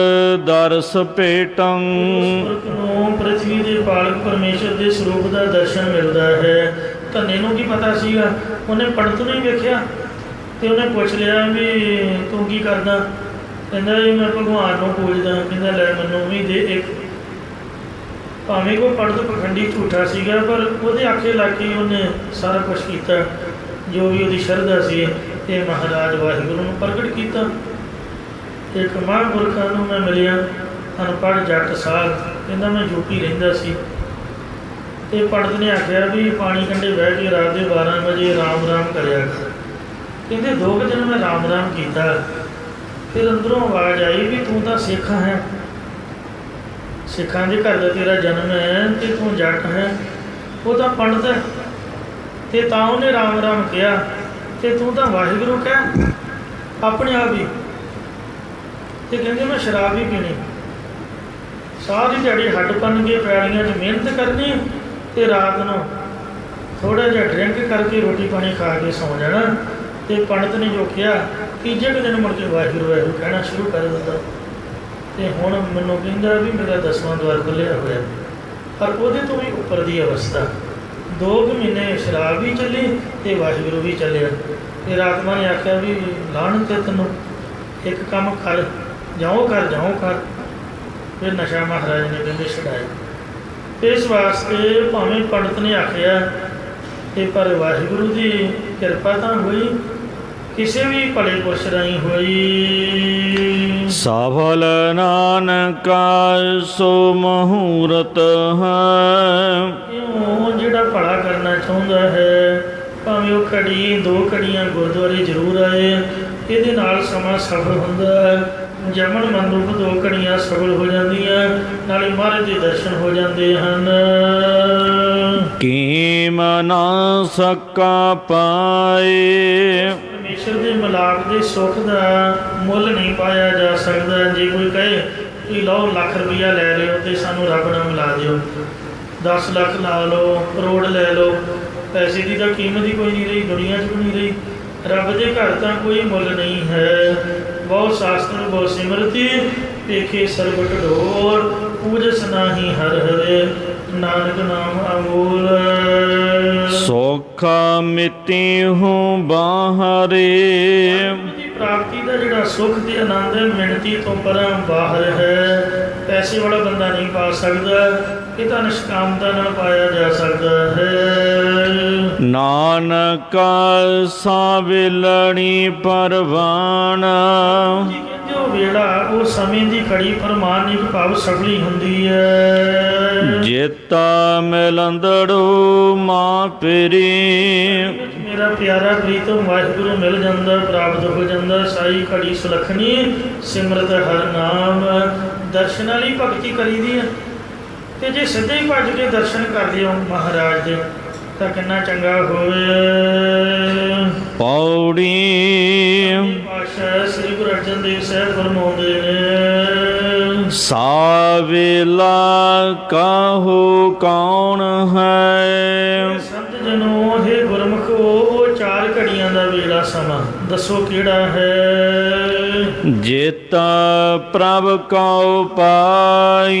ਦਰਸ ਭੇਟੰ, ਨੂੰ ਪ੍ਰਿਥਵੀ ਦੇ ਪਾਲਕ ਪਰਮੇਸ਼ਰ ਦੇ ਸਰੂਪ ਦਾ ਦਰਸ਼ਨ ਮਿਲਦਾ ਹੈ। ਧੰਨੇ ਨੂੰ ਕੀ ਪਤਾ ਸੀਗਾ, ਉਹਨੇ ਪੜਤ ਨੂੰ ਹੀ ਵੇਖਿਆ। ਤੇ ਉਹਨੇ ਪੁੱਛ ਲਿਆ ਵੀ ਤੂੰ ਕੀ ਕਰਦਾ? ਕਹਿੰਦਾ ਜੀ ਮੈਂ ਭਗਵਾਨ ਨੂੰ ਪੂਜਦਾ। ਕਹਿੰਦਾ ਲੈ ਮੈਨੂੰ ਵੀ ਦੇ ਇੱਕ। ਭਾਵੇਂ ਕੋਈ ਪੜ੍ਹਤ ਪਖੰਡੀ ਝੂਠਾ ਸੀਗਾ, ਪਰ ਉਹਦੇ ਆਖੇ ਲੱਗ ਕੇ ਉਹਨੇ ਸਾਰਾ ਕੁਛ ਕੀਤਾ ਜੋ ਵੀ ਉਹਦੀ ਸ਼ਰਧਾ ਸੀ, ਤੇ ਮਹਾਰਾਜ ਵਾਹਿਗੁਰੂ ਨੂੰ ਪ੍ਰਗਟ ਕੀਤਾ। ਇੱਕ ਮਹਾਂਪੁਰਖਾਂ ਨੂੰ ਮੈਂ ਮਿਲਿਆ, ਅਨਪੜ੍ਹ ਜੱਟ ਸਾਧ, ਕਹਿੰਦਾ ਮੈਂ ਯੂਪੀ ਰਹਿੰਦਾ ਸੀ, ਤੇ ਪੰਡਤ ਨੇ ਆਖਿਆ ਵੀ ਪਾਣੀ ਕੰਢੇ ਬਹਿ ਕੇ ਰਾਤ ਦੇ 12 ਵਜੇ ਰਾਮ ਰਾਮ ਕਰਿਆ ਕਰ। ਕਹਿੰਦੇ 2 ਕੁ ਦਿਨ ਮੈਂ ਰਾਮ ਰਾਮ ਕੀਤਾ, ਫਿਰ ਅੰਦਰੋਂ ਆਵਾਜ਼ ਆਈ ਵੀ ਤੂੰ ਤਾਂ ਸਿੱਖ ਹੈ, ਸਿੱਖਾਂ ਦੇ ਘਰ ਦਾ ਤੇਰਾ ਜਨਮ ਹੈ ਤੇ ਤੂੰ ਜੱਟ ਹੈ, ਉਹ ਤਾਂ ਪੰਡਤ ਹੈ ਤੇ ਤਾਂ ਉਹਨੇ ਰਾਮ ਰਾਮ ਕਿਹਾ, ਤੇ ਤੂੰ ਤਾਂ ਵਾਹਿਗੁਰੂ ਕਹਿ ਆਪਣੇ ਆਪ ਹੀ। ਤੇ ਕਹਿੰਦੇ ਮੈਂ ਸ਼ਰਾਬ ਹੀ ਪੀਣੀ, ਸਾਰੀ ਦਿਹਾੜੀ ਹੱਡ ਭੰਨ ਕੇ ਪੈਲੀਆਂ 'ਚ ਮਿਹਨਤ ਕਰਨੀ, ਤੇ ਰਾਤ ਨੂੰ ਥੋੜ੍ਹਾ ਜਿਹਾ ਡਰਿੰਕ ਕਰਕੇ ਰੋਟੀ ਪਾਣੀ ਖਾ ਕੇ ਸੌਂ ਜਾਣਾ। ਤੇ ਪੰਡਤ ਨੇ ਜੋ ਕਿਹਾ ਤੀਜੇ ਕੁ ਦਿਨ ਮੁੜ ਕੇ ਵਾਹਿਗੁਰੂ ਵਾਹਿਗੁਰੂ ਕਹਿਣਾ ਸ਼ੁਰੂ ਕਰ ਦਿੱਤਾ। ਤੇ ਹੁਣ ਮੈਨੂੰ ਕਹਿੰਦਾ ਵੀ ਮੇਰਾ 10ਵਾਂ ਦੁਆਰ ਖੁੱਲ੍ਹਿਆ ਹੋਇਆ, ਪਰ ਉਹਦੇ ਤੋਂ ਵੀ ਉੱਪਰ ਦੀ ਅਵਸਥਾ। 2 ਮਹੀਨੇ ਸ਼ਰਾਬ ਵੀ ਚੱਲੀ ਤੇ ਵਾਹਿਗੁਰੂ ਵੀ ਚੱਲਿਆ। ਫਿਰ ਆਤਮਾ ਨੇ ਆਖਿਆ ਵੀ ਲਾਹਣਤ ਤੇ ਤੈਨੂੰ, ਇੱਕ ਕੰਮ ਕਰ, ਜਾਓ ਕਰ। ਫਿਰ ਨਸ਼ਾ ਮਹਾਰਾਜ ਨੇ ਕਹਿੰਦੇ ਛਡਾਇਆ। ਇਸ ਵਾਸਤੇ ਭਾਵੇਂ ਪੰਡਤ ਨੇ ਆਖਿਆ ਤੇ ਪਰ ਵਾਹਿਗੁਰੂ ਦੀ ਕਿਰਪਾ ਤਾਂ ਹੋਈ, ਕਿਸੇ ਵੀ ਭਲੇ ਪੁਰਸ਼ ਰਾਹੀਂ ਹੋਈ। ਸਫਲ ਨਾਨਕਾ ਸੋ ਮਹੂਰਤ ਹੈ। ਇਉਂ ਜਿਹੜਾ ਭਲਾ ਕਰਨਾ ਚਾਹੁੰਦਾ ਹੈ, ਭਾਵੇਂ ਉਹ ਘੜੀ 2 ਘੜੀਆਂ ਗੁਰਦੁਆਰੇ ਜ਼ਰੂਰ ਆਏ, ਇਹਦੇ ਨਾਲ ਸਮਾਂ ਸਫਲ ਹੁੰਦਾ ਹੈ। ਜਮਨ ਮਨੁੱਖ 2 ਘੜੀਆਂ ਸਫਲ ਹੋ ਜਾਂਦੀਆਂ, ਨਾਲੇ ਮਹਾਰਾਜ ਦੇ ਦਰਸ਼ਨ ਹੋ ਜਾਂਦੇ ਹਨ। ਕੀਮ ਨਾ ਸਕਾ ਪਾਏ। ਪਰਮੇਸ਼ਰ ਦੇ ਮਿਲਾਪ ਦੇ ਸੁੱਖ ਦਾ ਮੁੱਲ ਨਹੀਂ ਪਾਇਆ ਜਾ ਸਕਦਾ। ਜੇ ਕੋਈ ਕਹੇ ਕਿ ਲਓ ਲੱਖ ਰੁਪਈਆ ਲੈ ਲਿਓ ਤੇ ਸਾਨੂੰ ਰੱਬ ਨਾਲ ਮਿਲਾ ਦਿਓ, 10 ਲੱਖ ਲਾ ਲਓ, ਕਰੋੜ ਲੈ ਲਓ, ਪੈਸੇ ਦੀ ਤਾਂ ਕੀਮਤ ਹੀ ਕੋਈ ਨਹੀਂ ਰਹੀ, ਦੁਨੀਆ 'ਚ ਵੀ ਨਹੀਂ ਰਹੀ। ਰੱਬ ਦੇ ਘਰ ਤਾਂ ਕੋਈ ਮੁੱਲ ਨਹੀਂ ਹੈ। ਬਹੁਤ ਸ਼ਾਸਤਰ ਬਹੁਤ ਸਿਮਰਤੀ, ਵੇਖੇ ਸਰਬ ਢੋਰ, ਪੂਜਸ ਨਾਹੀ ਹਰਿ ਹਰਿ, ਨਾਨਕ ਨਾਮ ਅਮੋਲ। ਸੋਖਾ ਮਿਤੀ ਹੂੰ ਬਾਹਰੇ। ਦੀ ਪ੍ਰਾਪਤੀ ਦਾ ਜਿਹੜਾ ਸੁੱਖ ਤੇ ਆਨੰਦ ਹੈ, ਮਿਣਤੀ ਤੋਂ ਪਰਾਂ ਬਾਹਰ ਹੈ। ਪੈਸੇ ਵਾਲਾ ਬੰਦਾ ਨਹੀਂ ਪਾ ਸਕਦਾ, ਇਹ ਤਾਂ ਨਿਸ਼ਕਾਮਤਾ ਨਾਲ ਪਾਇਆ ਜਾ ਸਕਦਾ ਹੈ। ਨਾਨਕ ਸਾਵਿਲਣੀ ਪਰਵਾਨ। ਜੋ ਵੇਲਾ ਉਹ ਸਮੇਂ ਦੀ ਘੜੀ ਪ੍ਰਮਾਣਿਕ ਭਾਵ ਸਫਲੀ ਹੁੰਦੀ ਹੈ। ਜੇਤਾ ਮਿਲੰਦੜੂ ਮਾਂ ਪੇਰੀ। ਮੇਰਾ ਪਿਆਰਾ ਪ੍ਰੀਤਮ ਵਾਹਿਗੁਰੂ ਮਿਲ ਜਾਂਦਾ, ਪ੍ਰਾਪਤ ਹੋ ਜਾਂਦਾ। ਸਾਈ ਘੜੀ ਸੁਲੱਖਣੀ ਸਿਮਰਤ ਹਰ ਨਾਮ। ਦਰਸ਼ਨਾਂ ਲਈ ਭਗਤੀ ਕਰੀਦੀ ਹੈ, ਤੇ ਜੇ ਸਿੱਧੇ ਹੀ ਭੱਜ ਕੇ ਦਰਸ਼ਨ ਕਰ ਲਿਓ ਮਹਾਰਾਜ ਦੇ ਤਾਂ ਕਿੰਨਾ ਚੰਗਾ ਹੋਵੇ। ਪੌੜੀ। ਪਾਤਸ਼ਾਹ ਸ੍ਰੀ ਗੁਰੂ ਅਰਜਨ ਦੇਵ ਸਾਹਿਬ ਫਰਮਾਉਂਦੇ ਨੇ, ਸਾਵੇਲਾ ਕਾਹੂ ਕੌਣ ਹੈ। ਸੰਤ ਜਨੋ ਹੇ ਗੁਰਮੁਖੋ, ਉਹ 4 ਘੜੀਆਂ ਦਾ ਵੇਲਾ ਸਮਾਂ ਦੱਸੋ ਕਿਹੜਾ ਹੈ। ਜੇਤਾ ਪ੍ਰਭ ਕਉ ਪਾਈ।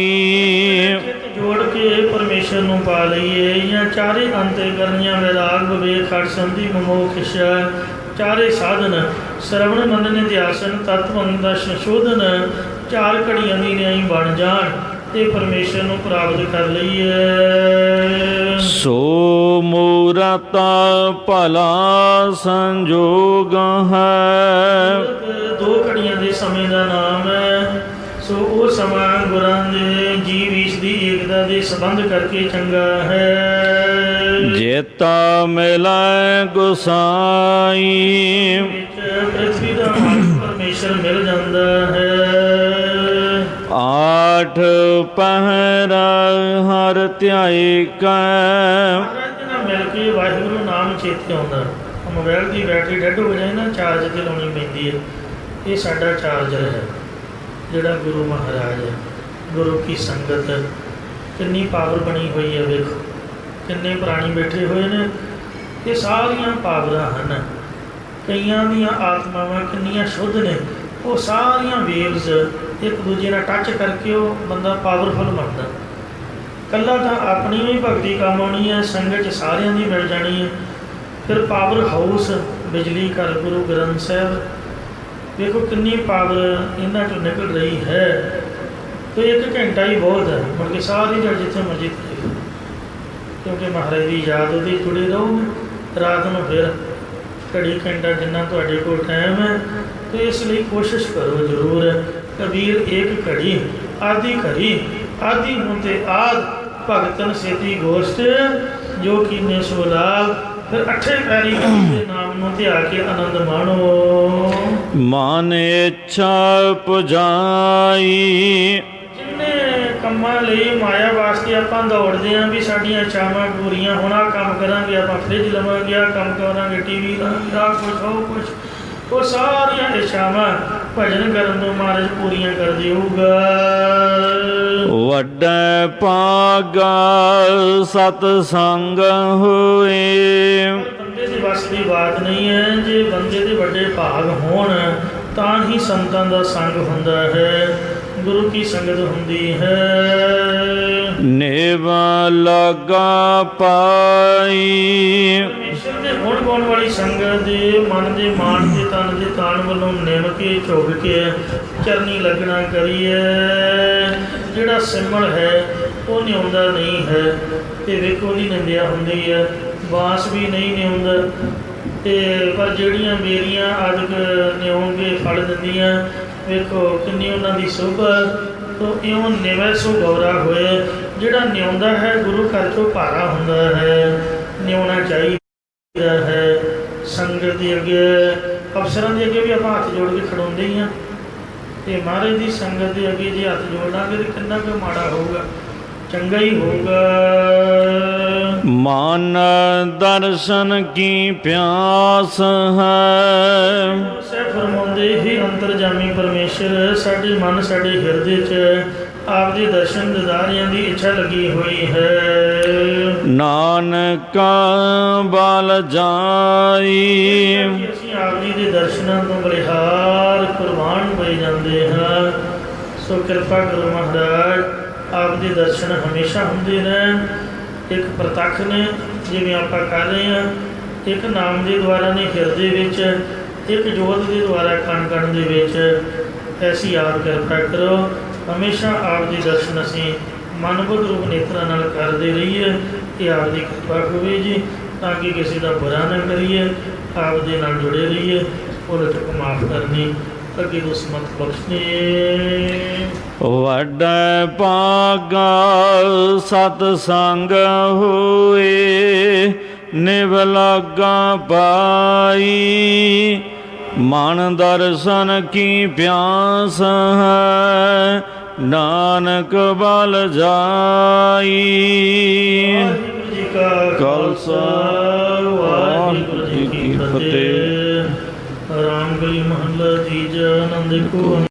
ਜੋੜ ਕੇ ਪਰਮੇਸ਼ਰ ਨੂੰ ਪਾ ਲਈਏ, ਜਾਂ 4 ਅੰਤੇ ਕਰਨੀਆਂ ਵਿਰਾਗ ਵਿਵੇਕ ਖੜ ਸੰਧੀ ਮਮੋਖ ਇਛਾ। 4 ਸਾਧਨ ਸਰਵਣ ਮੰਨਨ ਇਤਿਹਾਸਨ ਤਤਵੰ ਦਾ ਸੰਸ਼ੋਧਨ। 4 ਘੜੀਆਂ ਦੀ ਨਿਆਈ ਬਣ ਜਾਣ ਤੇ ਪਰਮੇਸ਼ਰ ਨੂੰ ਪ੍ਰਾਪਤ ਕਰ ਲਈਏ। ਸੋ ਮੂਰਤ ਭਲਾ ਸੰਜੋਗ ਹੈ। 2 ਘੜੀਆਂ ਦੇ ਸਮੇਂ ਦਾ ਨਾਮ ਹੈ। ਸੋ ਉਹ ਸਮਾਂ ਗੁਰਾਂ ਦੇ ਜੀਵ ਈਸ਼ ਦੀ ਏਕਤਾ ਦੇ ਸੰਬੰਧ ਕਰਕੇ ਚੰਗਾ ਹੈ। ਜੇਤਾ ਮਿਲੈ ਗੁਸਾਈ। ਪ੍ਰਿਥਵੀ ਦਾ ਮਾਲਕ ਪਰਮੇਸ਼ਰ ਮਿਲ ਜਾਂਦਾ ਹੈ। 8 ਪਹਿਰ ਹਰ ਧਿਆਏ ਕੈ। ਮਿਲ ਕੇ ਵਾਹਿਗੁਰੂ ਨਾਮ ਚੇਤੇ ਆਉਂਦਾ। ਮੋਬਾਈਲ ਦੀ ਬੈਟਰੀ ਡੈਡ ਹੋ ਜਾਏ ਨਾ, ਚਾਰਜ ਤੇ ਲਾਉਣੀ ਪੈਂਦੀ ਹੈ। ਇਹ ਸਾਡਾ ਚਾਰਜਰ ਹੈ ਜਿਹੜਾ ਗੁਰੂ ਮਹਾਰਾਜ ਹੈ। ਗੁਰੂ ਕੀ ਸੰਗਤ ਕਿੰਨੀ ਪਾਵਰ ਬਣੀ ਹੋਈ ਹੈ, ਵੇਖੋ ਕਿੰਨੇ ਪ੍ਰਾਣੀ ਬੈਠੇ ਹੋਏ ਨੇ। ਇਹ ਸਾਰੀਆਂ ਪਾਵਰਾਂ ਹਨ। ਕਈਆਂ ਦੀਆਂ ਆਤਮਾਵਾਂ ਕਿੰਨੀਆਂ ਸ਼ੁੱਧ ਨੇ, ਉਹ ਸਾਰੀਆਂ ਵੇਵਜ਼ ਇੱਕ ਦੂਜੇ ਨਾਲ ਟੱਚ ਕਰਕੇ ਉਹ ਬੰਦਾ ਪਾਵਰਫੁਲ ਬਣਦਾ। ਇਕੱਲਾ ਤਾਂ ਆਪਣੀ ਵੀ ਭਗਤੀ ਕੰਮ ਆਉਣੀ ਹੈ, ਸੰਗਤ 'ਚ ਸਾਰਿਆਂ ਦੀ ਮਿਲ ਜਾਣੀ ਹੈ। ਫਿਰ ਪਾਵਰ ਹਾਊਸ ਬਿਜਲੀ ਘਰ ਗੁਰੂ ਗ੍ਰੰਥ ਸਾਹਿਬ, ਵੇਖੋ ਕਿੰਨੀ ਪਾਵਰ ਇਹਨਾਂ ਚੋਂ ਨਿਕਲ ਰਹੀ ਹੈ। तो 1 घंटा ही बहुत है, मुड़ के सारी जड़ जिथे मर्जी करेगा, क्योंकि महाराज की याद ਉਹਦੀ जुड़े रहो। रात ਨੂੰ फिर घड़ी घंटा जिन्ना ਤੁਹਾਡੇ ਕੋਲ टाइम है, तो इस लिए कोशिश करो जरूर। कबीर एक घड़ी आदि घड़ी आदि होते आद भगतन सेती गोष्ठ जो कीने सो लाभ। फिर 8 पैरी के नाम ਨੂੰ ਧਿਆ ਕੇ आनंद माणो। ਮਨ ਇੱਛਾ ਪੁਜਾਈ ਕੰਮਾਂ ਲਈ ਮਾਇਆ ਵਾਸਤੇ ਆਪਾਂ ਦੌੜਦੇ ਹਾਂ ਵੀ ਸਾਡੀਆਂ ਇੱਛਾਵਾਂ ਪੂਰੀਆਂ ਹੋਣ, ਆਹ ਕੰਮ ਕਰਾਂਗੇ, ਆਪਾਂ ਫ੍ਰਿਜ ਲਵਾਂਗੇ, ਆਹ ਕੰਮ ਕਰਾਂਗੇ, ਟੀਵੀ ਲਾਂਗੇ, ਆਹ ਕੁਛ ਉਹ ਕੁਛ। ਉਹ ਸਾਰੀਆਂ ਇੱਛਾਵਾਂ ਭਜਨ ਕਰਨ ਤੋਂ ਮਹਾਰਾਜ ਪੂਰੀਆਂ ਕਰ ਦੇਊਗਾ। ਵੱਡਾ ਭਾਗਾ ਸਤ ਸੰਗ ਹੋਏ। ਬੰਦੇ ਦੇ ਵੱਸ ਦੀ ਬਾਤ ਨਹੀਂ ਹੈ। ਜੇ ਬੰਦੇ ਦੇ ਵੱਡੇ ਭਾਗ ਹੋਣ ਤਾਂ ਹੀ ਸੰਤਾਂ ਦਾ ਸੰਗ ਹੁੰਦਾ ਹੈ, ਗੁਰੂ ਕੀ ਸੰਗਤ ਹੁੰਦੀ ਹੈ। ਨੇਵਾ ਲਾਗਾ ਪਾਈ। ਪਰਮੇਸ਼ਰ ਦੇ ਗੁਣ ਗਾਉਣ ਵਾਲੀ ਸੰਗਤ ਦੇ ਮਨ ਦੇ ਮਾਣ ਦੇ ਤਨ ਦੇ ਤਾਣ ਵੱਲੋਂ ਨਿਮ ਕੇ ਝੁਕ ਕੇ ਚਰਨੀ ਲੱਗਣਾ ਕਰੀਏ। ਜਿਹੜਾ ਸਿਮਲ ਹੈ ਉਹ ਨਿਉਂਦਾ ਨਹੀਂ ਹੈ, ਤੇ ਵੇਖੋ ਦੀ ਨਿੰਦਿਆ ਹੁੰਦੀ ਹੈ। ਬਾਂਸ ਵੀ ਨਹੀਂ ਨਿਉਂਦਾ, ਤੇ ਪਰ ਜਿਹੜੀਆਂ ਮੇਰੀਆਂ ਆਦਿਕ ਨਿਉਂ ਕੇ ਫੜ ਦਿੰਦੀਆਂ, ਵੇਖੋ ਕਿੰਨੀ ਉਹਨਾਂ ਦੀ ਸੋਭਾ। ਤੋ ਇਉਂ ਨਿਵੈ ਸੋ ਗੌਰਾ ਹੋਏ। ਜਿਹੜਾ ਨਿਉਂਦਾ ਹੈ ਗੁਰੂ ਘਰ ਤੋਂ ਭਾਰਾ ਹੁੰਦਾ ਹੈ, ਨਿਉਣਾ ਚਾਹੀਦਾ ਹੈ। ਸੰਗਤ ਦੇ ਅੱਗੇ, ਅਫਸਰਾਂ ਦੇ ਅੱਗੇ ਵੀ ਆਪਾਂ ਹੱਥ ਜੋੜ ਕੇ ਖੜਾਉਂਦੇ ਹੀ ਹਾਂ, ਤੇ ਮਹਾਰਾਜ ਦੀ ਸੰਗਤ ਦੇ ਅੱਗੇ ਜੇ ਹੱਥ ਜੋੜ ਲਾਂਗੇ ਤਾਂ ਕਿੰਨਾ ਕੁ ਮਾੜਾ ਹੋਊਗਾ, ਚੰਗਾ ਹੀ ਹੋਊਗਾ। ਮਨ ਦਰਸ਼ਨ ਕੀ ਪਿਆਸ ਹੈ। ਸਹਿ ਫਰਮਾਉਂਦੇ ਹੀ ਅੰਤਰਜਾਮੀ ਪਰਮੇਸ਼ਰ ਸਾਡੇ ਮਨ ਸਾਡੇ ਹਿਰਦੇ 'ਚ ਆਪ ਦੇ ਦਰਸ਼ਨ ਦਿਦਾਰਿਆਂ ਦੀ ਇੱਛਾ ਲੱਗੀ ਹੋਈ ਹੈ। ਨਾਨਕ ਬਲ ਜਾਈ। ਅਸੀਂ ਆਪ ਜੀ ਦੇ ਦਰਸ਼ਨਾਂ ਤੋਂ ਬਲਿਹਾਰ ਕੁਰਬਾਨ ਹੋਏ ਜਾਂਦੇ ਹਾਂ। ਸੋ ਕਿਰਪਾ ਕਰੋ ਮਹਾਰਾਜ, ਆਪ ਦੇ ਦਰਸ਼ਨ ਹਮੇਸ਼ਾ ਹੁੰਦੇ ਰਹਿਣ। ਇੱਕ ਪ੍ਰਤੱਖ ਨੇ ਜਿਵੇਂ ਆਪਾਂ ਕਰ ਰਹੇ ਹਾਂ, ਇੱਕ ਨਾਮ ਦੇ ਦੁਆਰਾ ਨੇ ਹਿਰਦੇ ਵਿੱਚ, ਇੱਕ ਜੋਤ ਦੇ ਦੁਆਰਾ ਕਣ ਕਣ ਦੇ ਵਿੱਚ। ਐਸੀ ਆਪ ਕਿਰਪਾ ਕਰੋ, ਹਮੇਸ਼ਾ ਆਪ ਦੇ ਦਰਸ਼ਨ ਅਸੀਂ ਮਨ ਬੁੱਧ ਰੂਪ ਨੇਤਰਾਂ ਨਾਲ ਕਰਦੇ ਰਹੀਏ। ਇਹ ਆਪ ਦੀ ਕਿਰਪਾ ਹੋਵੇ ਜੀ, ਤਾਂ ਕਿ ਕਿਸੇ ਦਾ ਬੁਰਾ ਨਾ ਕਰੀਏ, ਆਪ ਦੇ ਨਾਲ ਜੁੜੇ ਰਹੀਏ। ਉਹਦੇ ਤੋਂ ਮਾਫ ਕਰਨੀ, ਅੱਗੇ ਤੋਂ ਸਮਤ ਬਖਸ਼ਣੀ। ਵੱਡਾ ਭਾਗਾ ਸਤ ਸੰਗ ਹੋਏ। ਨਿਵ ਲਾਗਾ ਪਾਈ। ਮਨ ਦਰਸ਼ਨ ਕੀ ਪਿਆਸ ਹੈ। ਨਾਨਕ ਬਲ ਜਾਈ। ਵਾਹਿਗੁਰੂ ਜੀ ਕਾ ਖਾਲਸਾ, ਵਾਹਿਗੁਰੂ ਜੀ ਕੀ ਫਤਿਹ। ਰਾਮ ਗਲੀ ਮਹੱਲਾ ਤੀਜਾ। ਆਨੰਦ ਕੋ